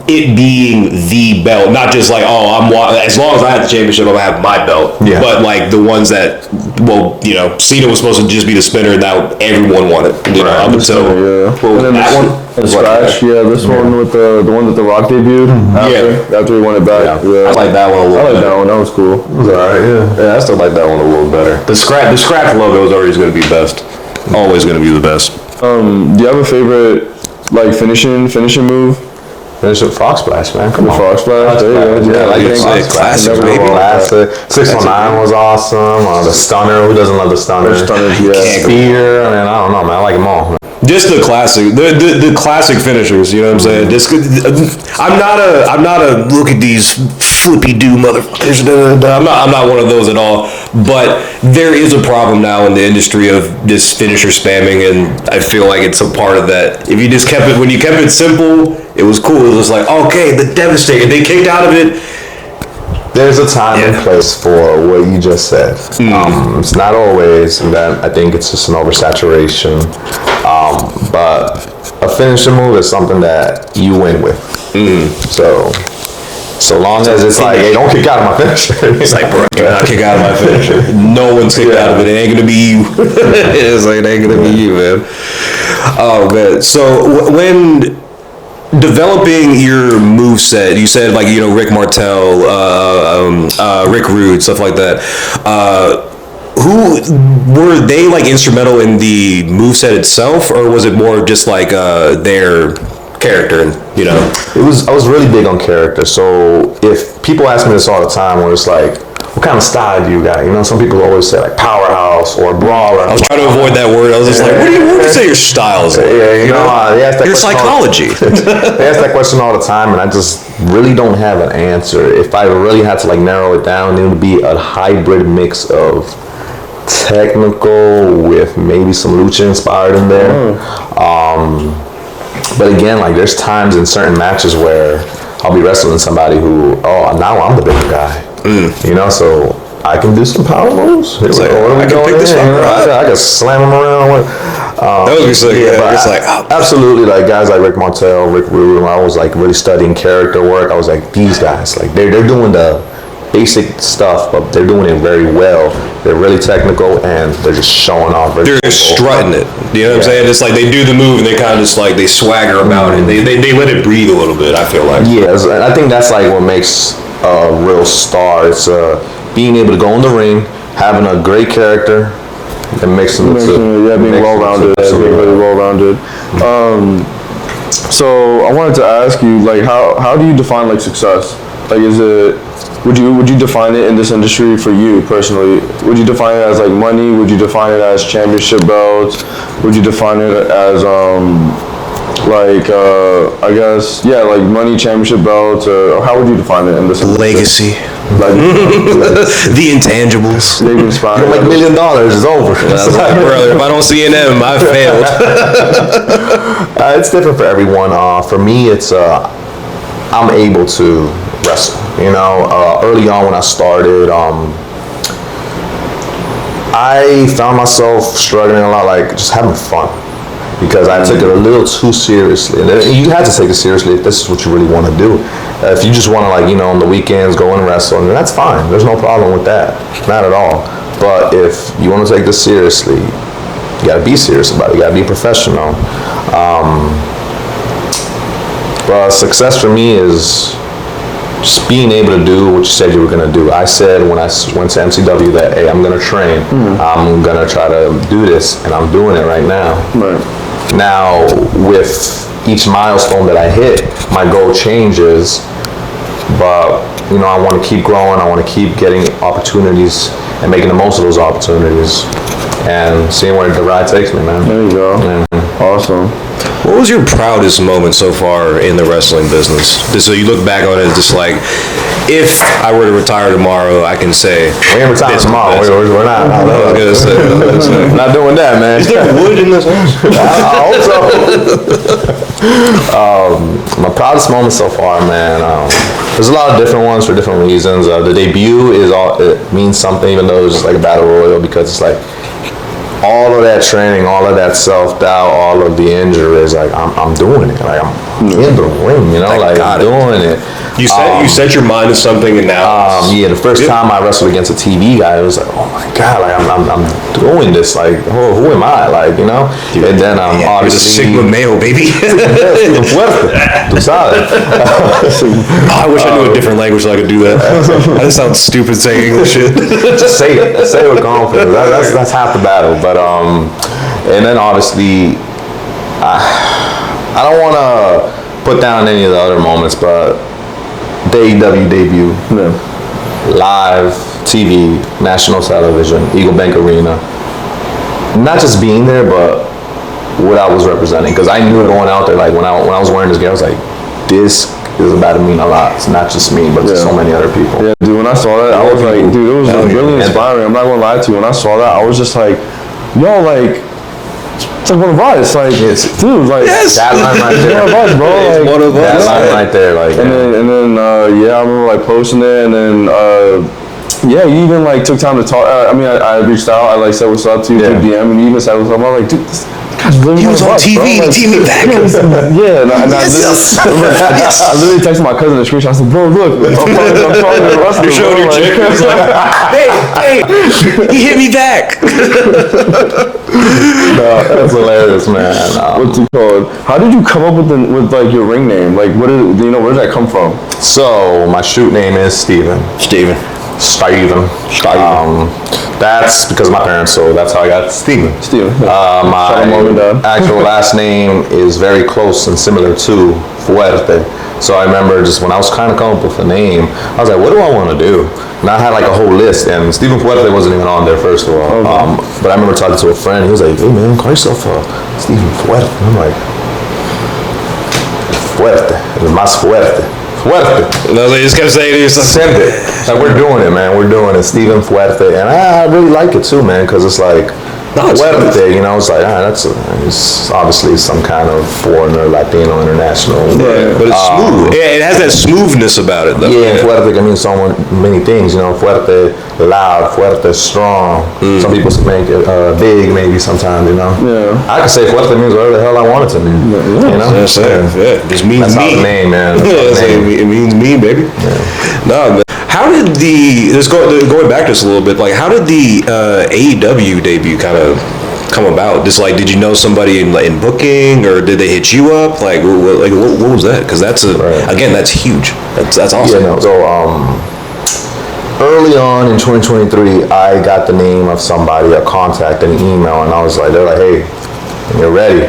it being the belt, not just like, oh, as long as I have the championship, I'm gonna have my belt. Yeah. But like the ones that, well, you know, Cena was supposed to just be the spinner, and now everyone wanted. You know, up until that one. Scratch, this one with the one that The Rock debuted after he won it back. Yeah. I like that one a little better. That one. That was cool. It was alright, yeah. I still like that one a little better. The scratch logo is always going to be best. Always going to be the best. Do you have a favorite like finishing move? Finish with Frog Splash, man. Come on. Frog Splash. There you go. Yeah, like classic, baby. Classic. 619 was awesome. The stunner. Who doesn't love the stunner? Stunners, yeah. Spear. I mean, I don't know, man. I like them all. Just the classic, the classic finishers. You know what I'm saying? Just, I'm not a look at these flippy do motherfuckers. I'm not one of those at all. But there is a problem now in the industry of this finisher spamming, and I feel like it's a part of that. If you just when you kept it simple, it was cool. It was like, okay, the Devastator. They kicked out of it. There's a time and place for what you just said. It's not always, and that I think it's just an oversaturation. But a finisher move is something that you win with. So long as it's like, hey, don't kick out of my finisher. It's like, bro, I kick out of my finisher. No one's kicked out of it. It ain't gonna be you. It's like, it ain't gonna be you, man. Oh man. So when developing your move set, you said like, you know, Rick Martel, Rick Rude, stuff like that. Who were they like instrumental in the move set itself, or was it more just like their character? You know, I was really big on character. So if people ask me this all the time, where it's like, what kind of style do you got? You know, some people always say like powerhouse or brawler. I was trying to avoid that word. I was just like, what do you say your style is like? Yeah, you know, they ask that your psychology. They ask that question all the time, and I just really don't have an answer. If I really had to like narrow it down, it would be a hybrid mix of technical with maybe some lucha inspired in there. But again, like there's times in certain matches where I'll be wrestling somebody who, now I'm the bigger guy. You know, so I can do some power moves. It's like, I can pick this one. I can slam them around. That would be so good. It's like, absolutely, like guys like Rick Martel, Rick Rude. I was like really studying character work. I was like, these guys, like they're doing the basic stuff, but they're doing it very well. They're really technical, and they're just showing off. They're strutting it. You know what I'm saying? It's like they do the move, and they kind of just like they swagger about it. They let it breathe a little bit. I feel like. Yes, and I think that's like what makes a real star. It's being able to go in the ring, having a great character, and makes them being well-rounded. Being really well-rounded. So I wanted to ask you, like, how do you define like success? Like, is it would you define it in this industry for you personally? Would you define it as like money? Would you define it as championship belts? Would you define it as I guess like money, championship belts, or how would you define it in this industry? Legacy. The intangibles. You don't make $1 million, it's over. Brother, if I don't see an M, I failed. It's different for everyone. For me, it's I'm able to wrestle. Early on when I started, I found myself struggling a lot, like just having fun, because I took it a little too seriously. And you have to take it seriously if this is what you really want to do. If you just want to, on the weekends go and wrestle, and that's fine. There's no problem with that, not at all. But if you want to take this seriously, you got to be serious about it. You got to be professional. But success for me is just being able to do what you said you were going to do. I said when I went to MCW that, hey, I'm going to train. I'm going to try to do this, and I'm doing it right now. Right. Now, with each milestone that I hit, my goal changes. But, I want to keep growing. I want to keep getting opportunities and making the most of those opportunities and seeing where the ride takes me, man. There you go. Awesome. What was your proudest moment so far in the wrestling business? Just so you look back on it, just like, if I were to retire tomorrow, I can say, we ain't retiring tomorrow. We're not. I was gonna say. Not doing that, man. Is there wood in this house? I hope so. My proudest moment so far, man. There's a lot of different ones for different reasons. The debut it means something, even though it was just like a battle royal, because it's like all of that training, all of that self-doubt, all of the injuries, like I'm doing it. Like I'm in the ring, I'm doing it. You set your mind to something, and now the first time I wrestled against a TV guy, it was like, oh my god, like I'm doing this, like who am I, like Dude, and then I'm obviously Sigma male, baby. Fuerte. I wish I knew a different language so I could do that. I just sound stupid saying English shit. Just say it with confidence. That's half the battle. But and then obviously I don't want to put down any of the other moments, but the AEW debut, live TV, national television, Eagle Bank Arena. Not just being there, but what I was representing. Because I knew going out there, like when I was wearing this gear, I was like, this is about to mean a lot. It's not just me, but to so many other people. Yeah, dude, when I saw that, I was like, dude, it was really inspiring. I'm not going to lie to you. When I saw that, I was just like, yo, like, it's like one of us, like, dude, like, that line right there, one of us, bro, like, one of us. That line right there, like, and then, I remember like posting it, and then, you even like took time to talk. I reached out, I like said what's up to you through DM, and you even said what's up. I was like, dude, this guy's really He was on TV, bro. team me back. I literally texted my cousin the screenshot. I said, bro, look, I'm talking to Russell. You're showing your chick. Hey, he hit me back. No, that's hilarious, man. What's it called? How did you come up with like your ring name? Like, where did that come from? So my shoot name is Steven. That's because of my parents, so that's how I got Steven. My actual last name is very close and similar to Fuerte. So I remember just when I was kind of coming up with a name, I was like, what do I want to do? And I had like a whole list, and Steven Fuerte wasn't even on there, first of all. But I remember talking to a friend, he was like, hey man, call yourself Steven Fuerte. And I'm like, Fuerte, más fuerte. Fuerte. No, they just kept saying it. Send it. Like, we're doing it, man. We're doing it. Steven Fuerte. And I really like it too, man, because it's like, Fuerte, it's like, it's obviously some kind of foreigner, Latino, international. Yeah, but it's smooth. Yeah, it has that smoothness about it, though. Yeah, Fuerte can mean so many things, Fuerte, loud, Fuerte, strong. Some people make it big, maybe sometimes, Yeah. I could say Fuerte means whatever the hell I want it to mean. Yeah, just means That's me. how the name, man. It means me, baby. Yeah. No, man. How did going back to this a little bit, like how did the AEW debut kind of come about? Just like, did you know somebody in booking, or did they hit you up? Like what was that? Because that's again, that's huge. That's awesome. Yeah, no. So early on in 2023, I got the name of somebody, a contact, an email, and I was like, they're like, hey, you're ready.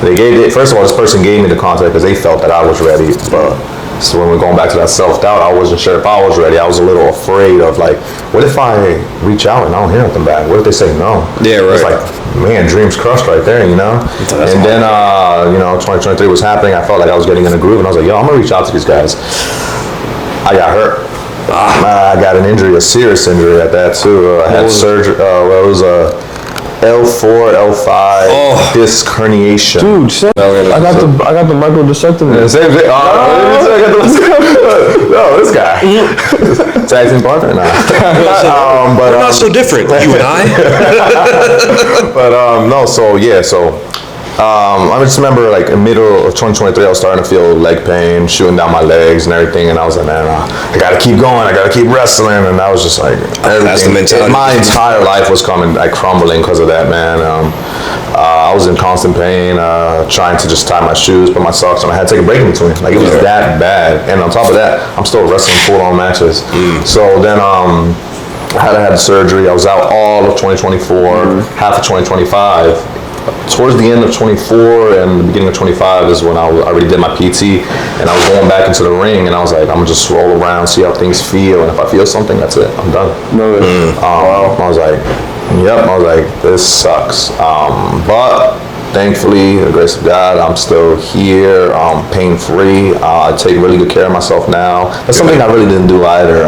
They gave it. First of all, this person gave me the contact because they felt that I was ready, but So when we're going back to that self-doubt, I wasn't sure if I was ready. I was a little afraid of like, what if I reach out and I don't hear nothing back? What if they say no? Yeah, right. It's like, man, dreams crushed right there, you know? And then, 2023 was happening. I felt like I was getting in a groove, and I was like, yo, I'm gonna reach out to these guys. I got hurt. I got an injury, a serious injury at that too. I had surgery. It was a L4, L5 disc herniation. Dude, I got the microdiscectomy. Same thing. No, this guy. Tag team partner now. But we're not so different, you and I. But no, so yeah, I just remember like in middle of 2023, I was starting to feel leg pain, shooting down my legs and everything, and I was like, man, I gotta keep going, I gotta keep wrestling, and I was just like, everything. That's the mentality. My entire life was coming, like crumbling because of that, man. I was in constant pain, trying to just tie my shoes, put my socks on. I had to take a break in between. Like it was that bad, and on top of that, I'm still wrestling full-on matches. So then, I had the surgery. I was out all of 2024, half of 2025. Towards the end of 24 and the beginning of 25 is when I already did my PT, and I was going back into the ring, and I was like, I'm gonna just roll around, see how things feel, and if I feel something, that's it, I'm done. I was like, yep, I was like, this sucks. But thankfully, the grace of God, I'm still here, pain-free. I take really good care of myself now. That's something I really didn't do either.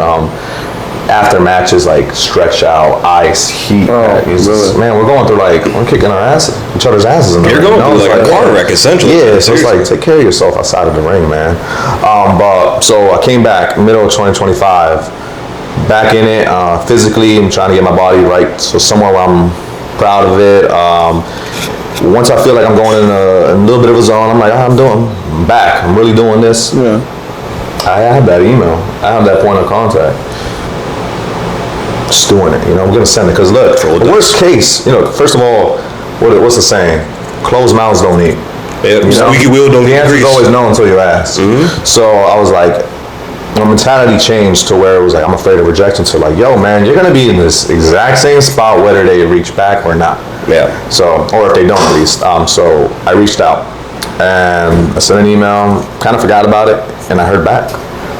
After matches, like stretch out, ice, heat. Man, we're going through we're kicking each other's asses. You're going through like a car wreck, essentially. Yeah, so it's like, take care of yourself outside of the ring, man. But so I came back middle of 2025, back in it, physically. I'm trying to get my body right, so somewhere where I'm proud of it. Once I feel like I'm going in a little bit of a zone, I'm like, I'm back. I'm really doing this. Yeah. I have that email. I have that point of contact. Just doing it, we're gonna send it, because look, the worst case, first of all, what's the saying? Closed mouths don't eat. Yeah, squeaky wheel don't get grease. The answer's always no until you ask. So I was like, my mentality changed to where it was like, I'm afraid of rejection, to like, yo man, you're gonna be in this exact same spot whether they reach back or not. Yeah. So, or if they don't at least. So I reached out and I sent an email, kind of forgot about it, and I heard back.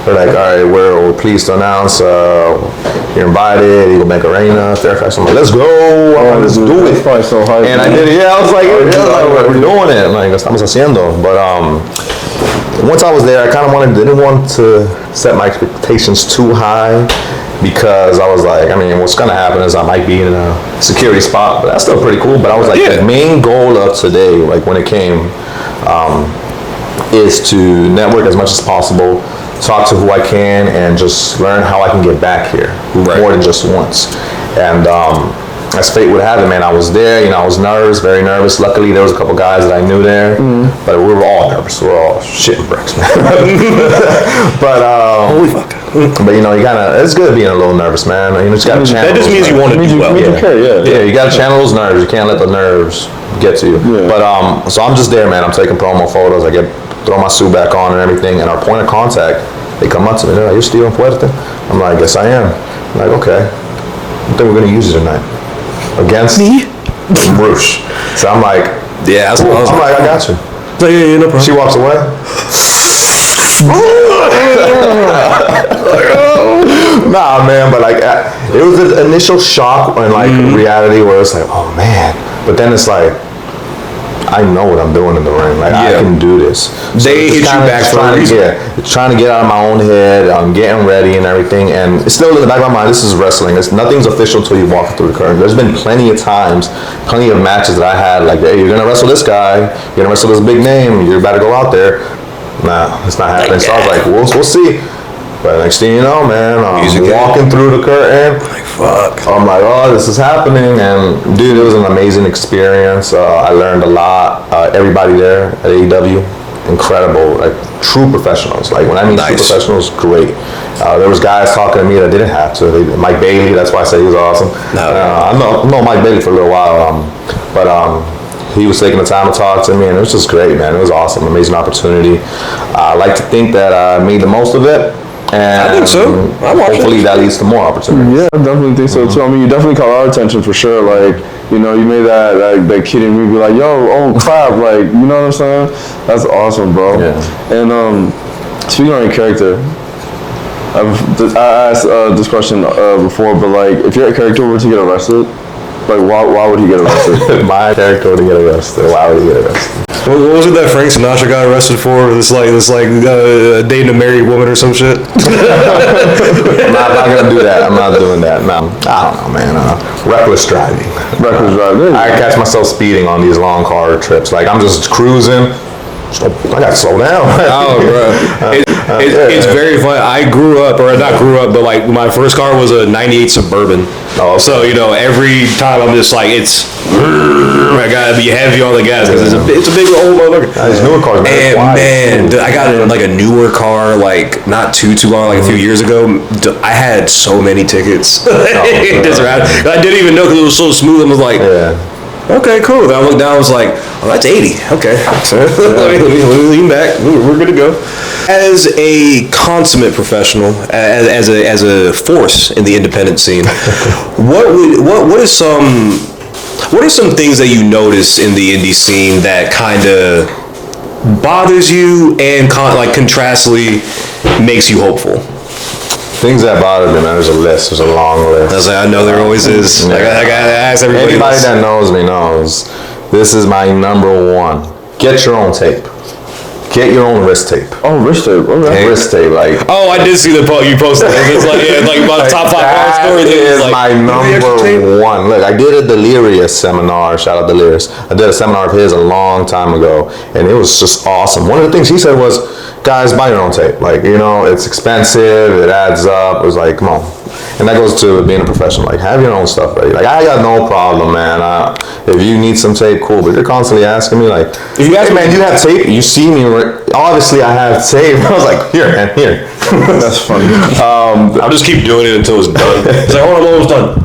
They're like, all right, we're pleased to announce you're invited, Eagle Bank Arena, Fairfax. I'm like, let's go, let's do it. Probably so hard. And I did it, I was like, we're doing it. Like, estamos haciendo. But once I was there, I didn't want to set my expectations too high, because I was like, what's gonna happen is I might be in a security spot, but that's still pretty cool. But I was like, the main goal of today, like when it came, is to network as much as possible, talk to who I can, and just learn how I can get back here more than just once. And as fate would have it, man, I was there. I was nervous, very nervous. Luckily, there was a couple guys that I knew there, but we were all nervous. We were all shitting bricks, man. But holy fuck. But you it's good being a little nervous, man. You just gotta channel. That just means you want to do well. Yeah, you gotta channel those nerves. You can't let the nerves get to you. Yeah. But so I'm just there, man. I'm taking promo photos. I throw my suit back on and everything, and our point of contact, they come up to me, they're like, you're still in Fuerte? I'm like, yes I am. I'm like, okay, I think we're gonna use it tonight against Roosh. So I'm like, yeah, that's what I was like, I got you. Yeah, no problem. She walks away. Nah, man, but it was an initial shock and reality where it's like, oh man, but then it's like, I know what I'm doing in the ring. I can do this. So they hit you back for a reason. Trying to get out of my own head. I'm getting ready and everything. And it's still in the back of my mind, this is wrestling. Nothing's official until you walk through the curtain. There's been plenty of times, plenty of matches that I had, like, hey, you're going to wrestle this guy. You're going to wrestle this big name. You're about to go out there. Nah, it's not happening. So I was like, we'll see. But next thing you know, man, I'm walking through the curtain. Like, fuck. I'm like, oh, this is happening. And dude, it was an amazing experience. I learned a lot. Everybody there at AEW, incredible, true professionals. When I mean true professionals, great. There was guys talking to me that didn't have to. Mike Bailey, that's why I say he was awesome. I know Mike Bailey for a little while, but he was taking the time to talk to me, and it was just great, man. It was awesome, amazing opportunity. I like to think that I made the most of it. And I think so. Hopefully that leads to more opportunities. Yeah, I definitely think so too. You definitely caught our attention for sure. You made that kid in me be like, yo, oh crap, you know what I'm saying? That's awesome, bro. Yeah. And Speaking on your character, I asked this question before, but like, if your character were to get arrested, like, why would he get arrested? My character would get arrested. Why would he get arrested? What was it that Frank Sinatra got arrested for? This dating a married woman or some shit. I'm not gonna do that. I'm not doing that. No, I don't know, man. Reckless driving. Reckless driving. I catch myself speeding on these long car trips. Like I'm just cruising. I got to slow down. Oh, bro. It's very fun. I grew up, or not grew up, but like my first car was a 98 Suburban. Oh, okay. So, every time I'm just like, I gotta be heavy on the gas because it's a big old motherfucker. These newer cars, man, I got like a newer car, like not too long, like a few years ago. I had so many tickets. I didn't even know because it was so smooth. I was like, okay, cool. Then I looked down, I was like, oh, that's 80. Okay. So, let me lean back. We're good to go. As a consummate professional, as a force in the independent scene, what are some things that you notice in the indie scene that kind of bothers you and contrastly makes you hopeful? Things that bother me, man. There's a list. There's a long list. I know there always is. I gotta ask everybody. Anybody that knows me knows this is my number one. Get your own tape. Get your own wrist tape. Oh, wrist tape. Okay. Wrist tape, like. Oh, I did see the post you posted. It's like about the top 5 stories. That is like, my number one. Look, I did a Delirious seminar. Shout out Delirious. I did a seminar of his a long time ago, and it was just awesome. One of the things he said was, guys, buy your own tape. Like, it's expensive. It adds up. It was like, come on. And that goes to being a professional. Like, have your own stuff ready. Like, I got no problem, man. If you need some tape, cool. But you're constantly asking me, like, if you ask me, man, do you have tape? You see me. Obviously, I have tape. I was like, here, man, here. That's funny. I'll just keep doing it until it's done. It's like, I'm almost done.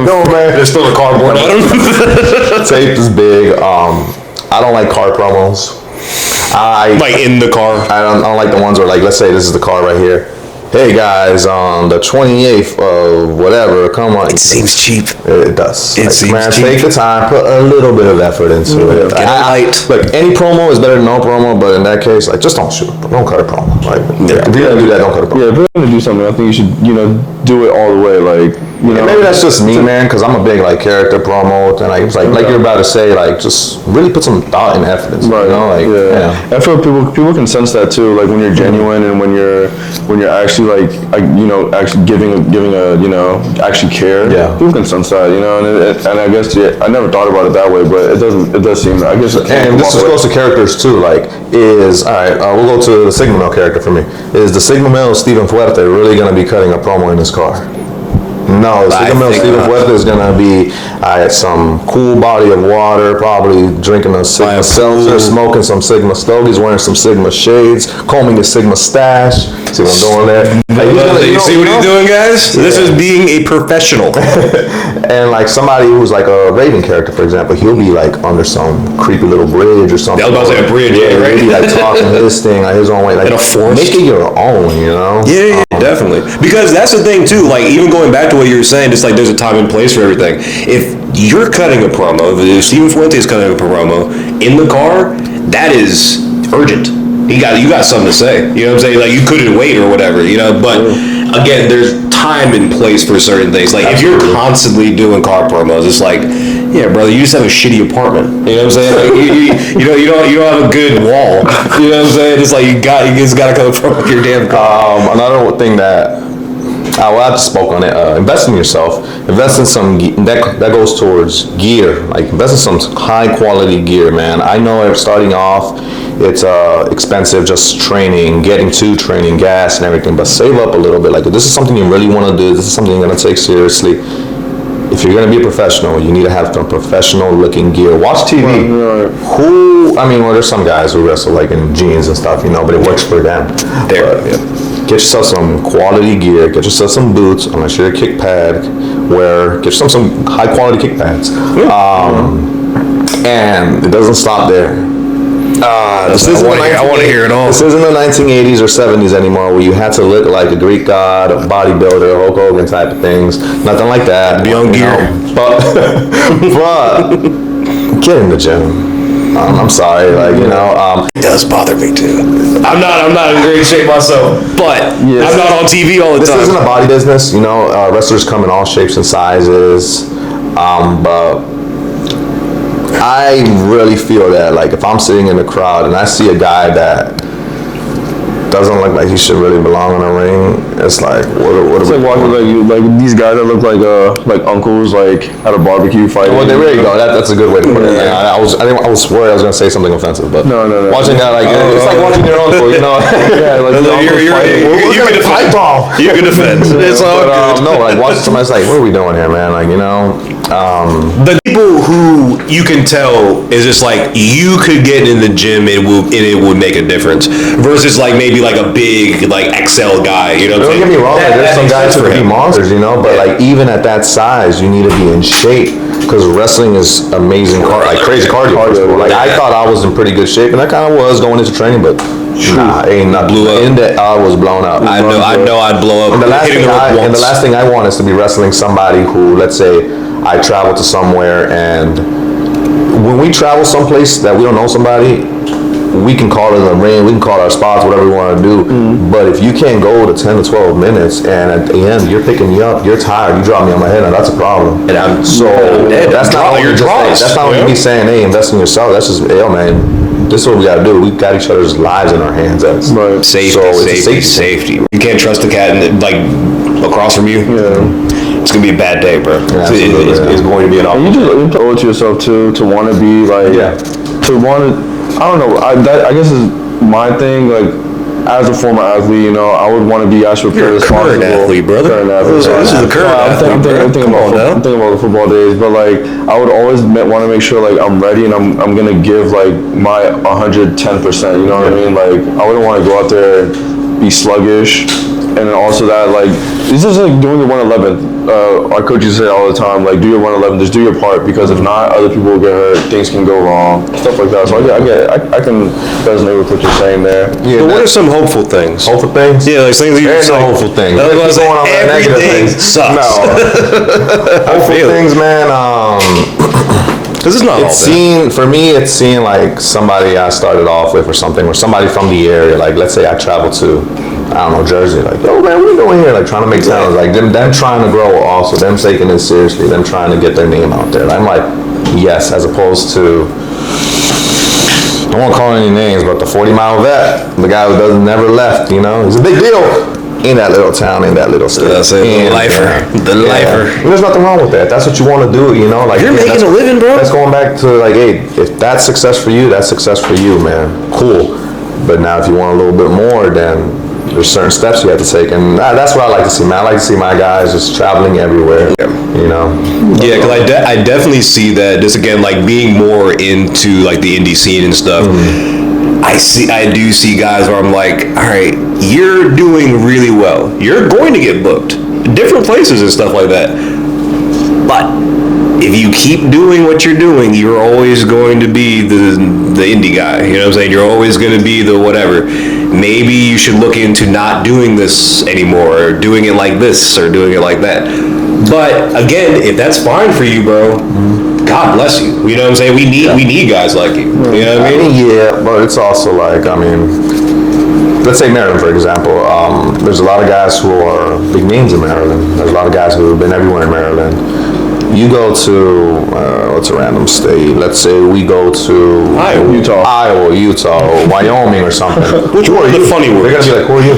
No, man. There's still a cardboard on it. Tape is big. I don't like car promos. Like in the car? I don't like the ones where, like, let's say this is the car right here. Hey guys, on the 28th of whatever, come on. It seems cheap. It does. It seems cheap. Take the time, put a little bit of effort into it. Get it light. Look, any promo is better than no promo, but in that case, like, just don't shoot. Don't cut a promo. Like, if you're gonna do that, don't cut a promo. Yeah, if you're gonna do something, I think you should, do it all the way. Like, maybe that's just me, man, because I'm a big like character promo, and like you're about to say, like, just really put some thought and effort into it. Right. I feel people can sense that too. Like when you're genuine and when you're actually actually giving a actually care. Yeah. People can sense that, and I guess I never thought about it that way, but it does seem. I guess. And this goes to characters too. Like, we'll go to the Sigma Male character for me. Is the Sigma Male Stephen Fuerte really gonna be cutting a promo in his car? No, Sigma Male Stephen Fuerte is gonna be at some cool body of water, probably drinking a Sigma seltzer, smoking some Sigma stogies, wearing some Sigma shades, combing his Sigma stash. See what I'm doing there? You see what he's doing, guys? Yeah. This is being a professional. And like somebody who's like a Raven character, for example, he'll be like under some creepy little bridge or something. I was about to say a bridge, right? He'll be like talking his thing, like his own way, like in a forest. Make it your own, Yeah, definitely. Because that's the thing too. Like even going back to what you were saying, just like there's a time and place for everything. If you're cutting a promo, if Stephen Fuente is cutting a promo in the car, that is urgent. You got something to say. You know what I'm saying? Like you couldn't wait or whatever. But again, there's time and place for certain things. Like if you're constantly doing car promos, it's like, yeah, brother, you just have a shitty apartment. You know what I'm saying? Like, you don't have a good wall. You know what I'm saying? It's like you just gotta come from your damn car. Another thing that I just spoke on it. Invest in yourself. Invest in some that goes towards gear. Like invest in some high quality gear, man. I know starting off, it's expensive, just training, getting to training, gas and everything. But save up a little bit. Like if this is something you really want to do, this is something you're gonna take seriously. If you're gonna be a professional, you need to have some professional looking gear. Watch TV. There's some guys who wrestle like in jeans and stuff, but it works for them. Get yourself some quality gear. Get yourself some boots. Unless you're a kick pad wearer, get yourself some high quality kick pads. And it doesn't stop there. I want to hear it all. This isn't the 1980s or 70s anymore where you had to look like a Greek god, a bodybuilder, Hulk Hogan type of things. Nothing like that. Be on gear. But get in the gym. I'm sorry, like, you know. It does bother me too. I'm not in great shape myself, but I'm not on TV all the time. This isn't a body business, you know. Wrestlers come in all shapes and sizes, but I really feel that, like, if I'm sitting in the crowd and I see a guy that doesn't look like he should really belong in a ring, it's like, what It's like walking like these guys that look like uncles like at a barbecue fight. Well, there you go. That's a good way to put it. Yeah. I was worried I was gonna say something offensive, but No. watching that, like, it's like watching your uncle, you know. Yeah, like you can defend. You can defend. It's all good. No, like watching somebody's like, what are we doing here, man? Like, you know. The people who you can tell is just like you could get in the gym and it would make a difference versus like maybe like a big like XL guy, you know. Don't get me wrong. Like, there's some guys who can be monsters, you know, but like even at that size, you need to be in shape because wrestling is amazing, like crazy cardio. Like I thought I was in pretty good shape, and I kind of was going into training, but nah, ain't not blew up. I was blown up. I know I'd blow up. And the last thing I want is to be wrestling somebody who, let's say, I travel to somewhere, and when we travel someplace that we don't know somebody, we can call it a ring, we can call our spots, whatever we want to do. But if you can't go to 10 to 12 minutes, and at the end you're picking me up, you're tired, you drop me on my head, and that's a problem. And I'm that's not only me saying, hey, invest in yourself. That's just, yo, man, this is what we gotta do. We got each other's lives in our hands. That's right. Safety. You can't trust the cat like across from you. Yeah. It's gonna be a bad day, bro. Yeah, it's going to be an awful. And you just owe it to yourself too to want to be like to want to. I don't know. I guess is my thing. Like as a former athlete, you know, I would want to be as prepared as possible. Current athlete, brother. Current athlete. This is the current athlete. I'm thinking about the football days, but like I would always want to make sure like I'm ready and I'm gonna give like my 110%. You know what I mean? Like I wouldn't want to go out there and be sluggish. And then also that, like, it's just like doing the 111. Our coaches say all the time, like, do your 111, just do your part, because if not, other people will get hurt, things can go wrong, stuff like that. So I can resonate with what you're saying there. Yeah, but what are some hopeful things? Hopeful things? Yeah, like things that There's no hopeful things. Everything sucks. No. Hopeful things, man. Because it's not for me, it's seeing like somebody I started off with or something, or somebody from the area. Like, let's say I travel to, I don't know, Jersey. Like, yo, man, what are you doing here? Like, trying to make sounds. Like, them trying to grow also, them taking it seriously, them trying to get their name out there. I'm like, yes, as opposed to, I won't call any names, but the 40-mile vet, the guy who never left, you know, he's a big deal in that little town, in that little state. That's it, the lifer. And there's nothing wrong with that. That's what you want to do, you know. Like, you're making a living, bro. That's going back to, like, hey, if that's success for you, that's success for you, man. Cool. But now if you want a little bit more, then there's certain steps you have to take, and that's what I like to see, man. I like to see my guys just traveling everywhere, you know. Yeah, because I definitely see that. Just again, like being more into like the indie scene and stuff. I do see guys where I'm like, all right, you're doing really well. You're going to get booked different places and stuff like that. But if you keep doing what you're doing, you're always going to be the indie guy. You know what I'm saying? You're always going to be the whatever. Maybe you should look into not doing this anymore, or doing it like this, or doing it like that. But again, if that's fine for you, bro, God bless you. You know what I'm saying? We need guys like you. You know what I mean? Yeah, but it's also like, I mean, let's say Maryland, for example. There's a lot of guys who are big names in Maryland. There's a lot of guys who have been everywhere in Maryland. You go to, what's a random state? Let's say we go to Iowa, Utah, Wyoming or something. Which one are the funny words? They're going to be like, who are you?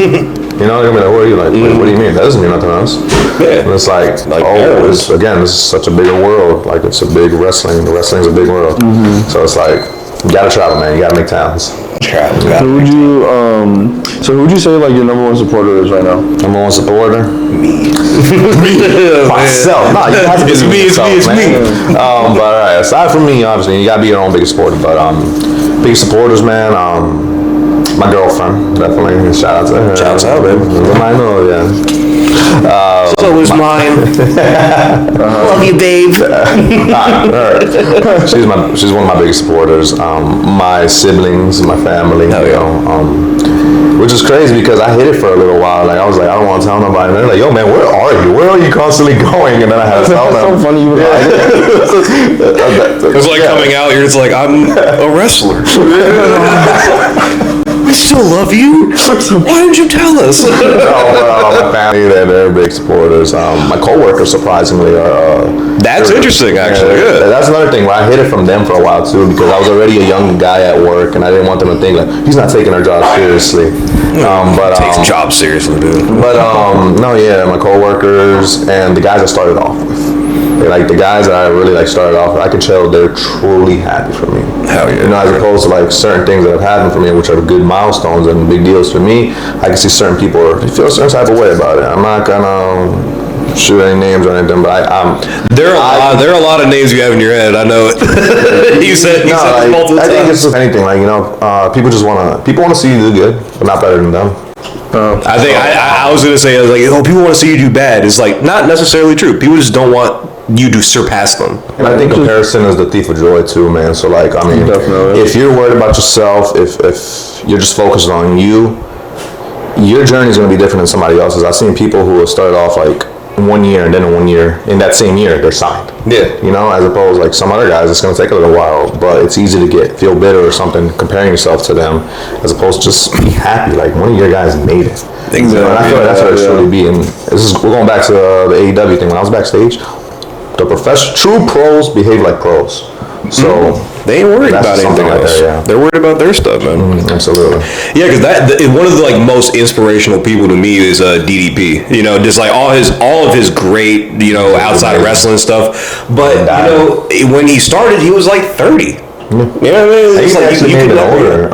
You know, they're going to be like, who are you? Like, what do you mean? That doesn't mean nothing else. Yeah. And it's like this is such a bigger world. Like, it's a big wrestling. The wrestling's a big world. So it's like, you got to travel, man. You got to make towns. So who would you say like your number one supporter is right now? Number one supporter? Me. Myself. No, you have to it's me. But all right, aside from me, obviously, you gotta be your own biggest supporter. But big supporters, man. My girlfriend, definitely. Shout out to her. Shout out, baby. I know, yeah. So is mine. Love you, babe. She's one of my biggest supporters. My siblings, my family, which is crazy because I hid it for a little while. Like I was like, I don't want to tell nobody. And they're like, yo, man, where are you? Where are you constantly going? And then I had to tell them. So funny you were It was like coming out. You're just like, I'm a wrestler. I still love you. Why didn't you tell us? My family, they're big supporters. My coworkers, surprisingly, are. That's interesting, actually. Yeah. That's another thing. I hid it from them for a while too because I was already a young guy at work, and I didn't want them to think like he's not taking our job seriously. Takes jobs seriously, dude. But my coworkers and the guys I started off with. Like the guys that I really like started off with, I can tell they're truly happy for me. Hell yeah. You know, as opposed to like certain things that have happened for me, which are good milestones and big deals for me, I can see certain people feel a certain type of way about it. I'm not gonna shoot any names or anything, but there are a lot of names you have in your head. I know it. you said multiple times. I think it's just anything. Like people want to see you do good, but not better than them. I was gonna say people want to see you do bad. It's like not necessarily true. People just don't want you to surpass them. And I think comparison is the thief of joy too, man. So like, I mean, definitely. If you're worried about yourself, if you're just focused on you, your journey is going to be different than somebody else's. I've seen people who have started off like 1 year and then in that same year they're signed. Yeah. You know, as opposed like some other guys, it's going to take a little while, but it's easy to feel bitter or something comparing yourself to them, as opposed to just be happy. Like one of your guys made it. Exactly. And I feel like that's what it should really be. And we're going back to the AEW thing. When I was backstage, the true pros behave like pros. So they ain't worried about anything else. They're worried about their stuff, man. Absolutely. Yeah, because one of the like most inspirational people to me is DDP. You know, just like all of his great outside of wrestling stuff. But when he started, he was like 30. You know what I mean? He actually may have been older.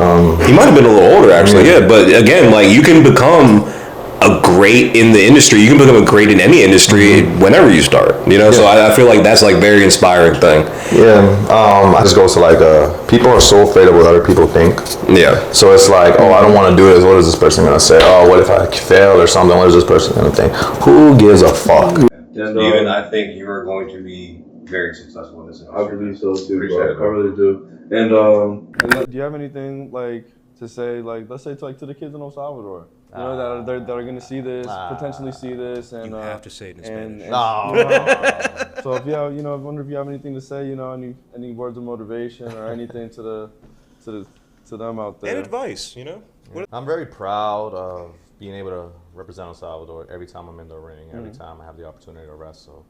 He might have been a little older, actually. Yeah, but again, like you can become a great in the industry. You can become a great in any industry whenever you start. You know, so I feel like that's like very inspiring thing. Yeah, I just goes to like people are so afraid of what other people think. Yeah. So it's like, I don't want to do this. What is this person gonna say? Oh, what if I fail or something? What is this person gonna think? Who gives a fuck? Steven, I think you are going to be very successful in this industry. I believe so too, bro. I really do. And do you have anything like to say, like let's say to the kids in El Salvador? You know that are going to see this, potentially see this, and you have to say it in Spanish. So if you have, I wonder if you have anything to say, any words of motivation or anything to them out there. And advice, I'm very proud of being able to represent El Salvador every time I'm in the ring, every time I have the opportunity to wrestle.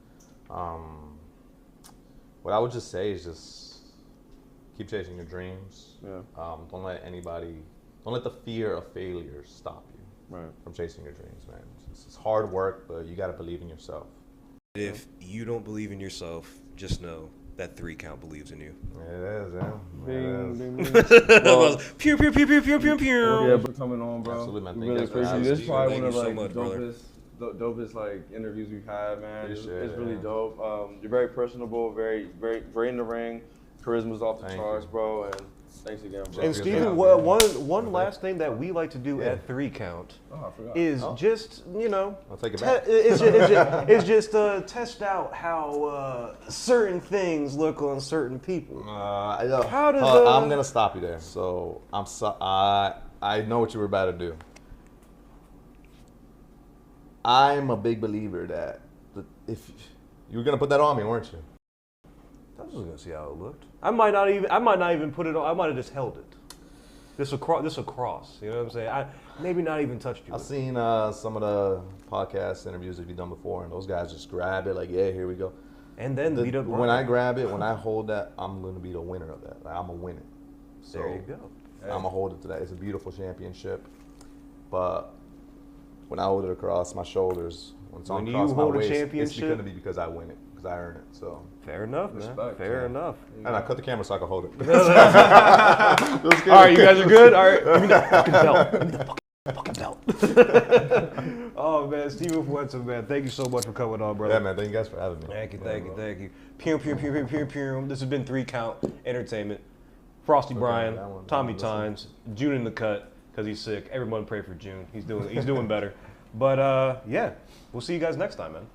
What I would just say is just keep chasing your dreams. Yeah. Don't let the fear of failure stop you. Right. From chasing your dreams, man. It's hard work, but you got to believe in yourself. If you don't believe in yourself, just know that 3 Count believes in you. It is, yeah. Bing, bing, bing. Well, pew, pew, pew, pew, pew, pew, pew. Yeah, for coming on, bro. Absolutely, man. We really appreciate it. This is probably one of Thank you so the dopest like interviews we've had, man. It's Appreciate really it. dope. You're very personable, very in the ring. Charisma's off the charts, bro. And thanks again, bro. And Steven, one last thing that we like to do at 3 Count is just, I'll take it back. it's just test out how certain things look on certain people. How does I'm gonna stop you there. So I know what you were about to do. I'm a big believer that if you were gonna put that on me, weren't you? I was just gonna see how it looked. I might not even put it on. I might have just held it. This across. You know what I'm saying? Maybe not even touched you. I've seen some of the podcast interviews that you've done before, and those guys just grab it like, yeah, here we go. And then beat up. When I grab it, when I hold that, I'm gonna be the winner of that. Like, I'm gonna win it. So there you go. I'm gonna hold it to that. It's a beautiful championship, but when I hold it across my shoulders, when it's When you across my hold a waist, championship- it's gonna be because I win it, because I earn it. So Fair enough, man. Fair enough. and I cut the camera so I can hold it. All right, you guys are good. All right, give me that fucking belt. Give me the fucking belt. Oh man, Steven Fuerte, man, thank you so much for coming on, brother. Yeah, man. Thank you guys for having me. Thank you. Pew, pew, pew, pew, pew, pew. This has been 3 Count Entertainment. Frosty Bryan, that one, Tommy listen. Tynes, June in the cut because he's sick. Everyone pray for June. He's doing better. But yeah, we'll see you guys next time, man.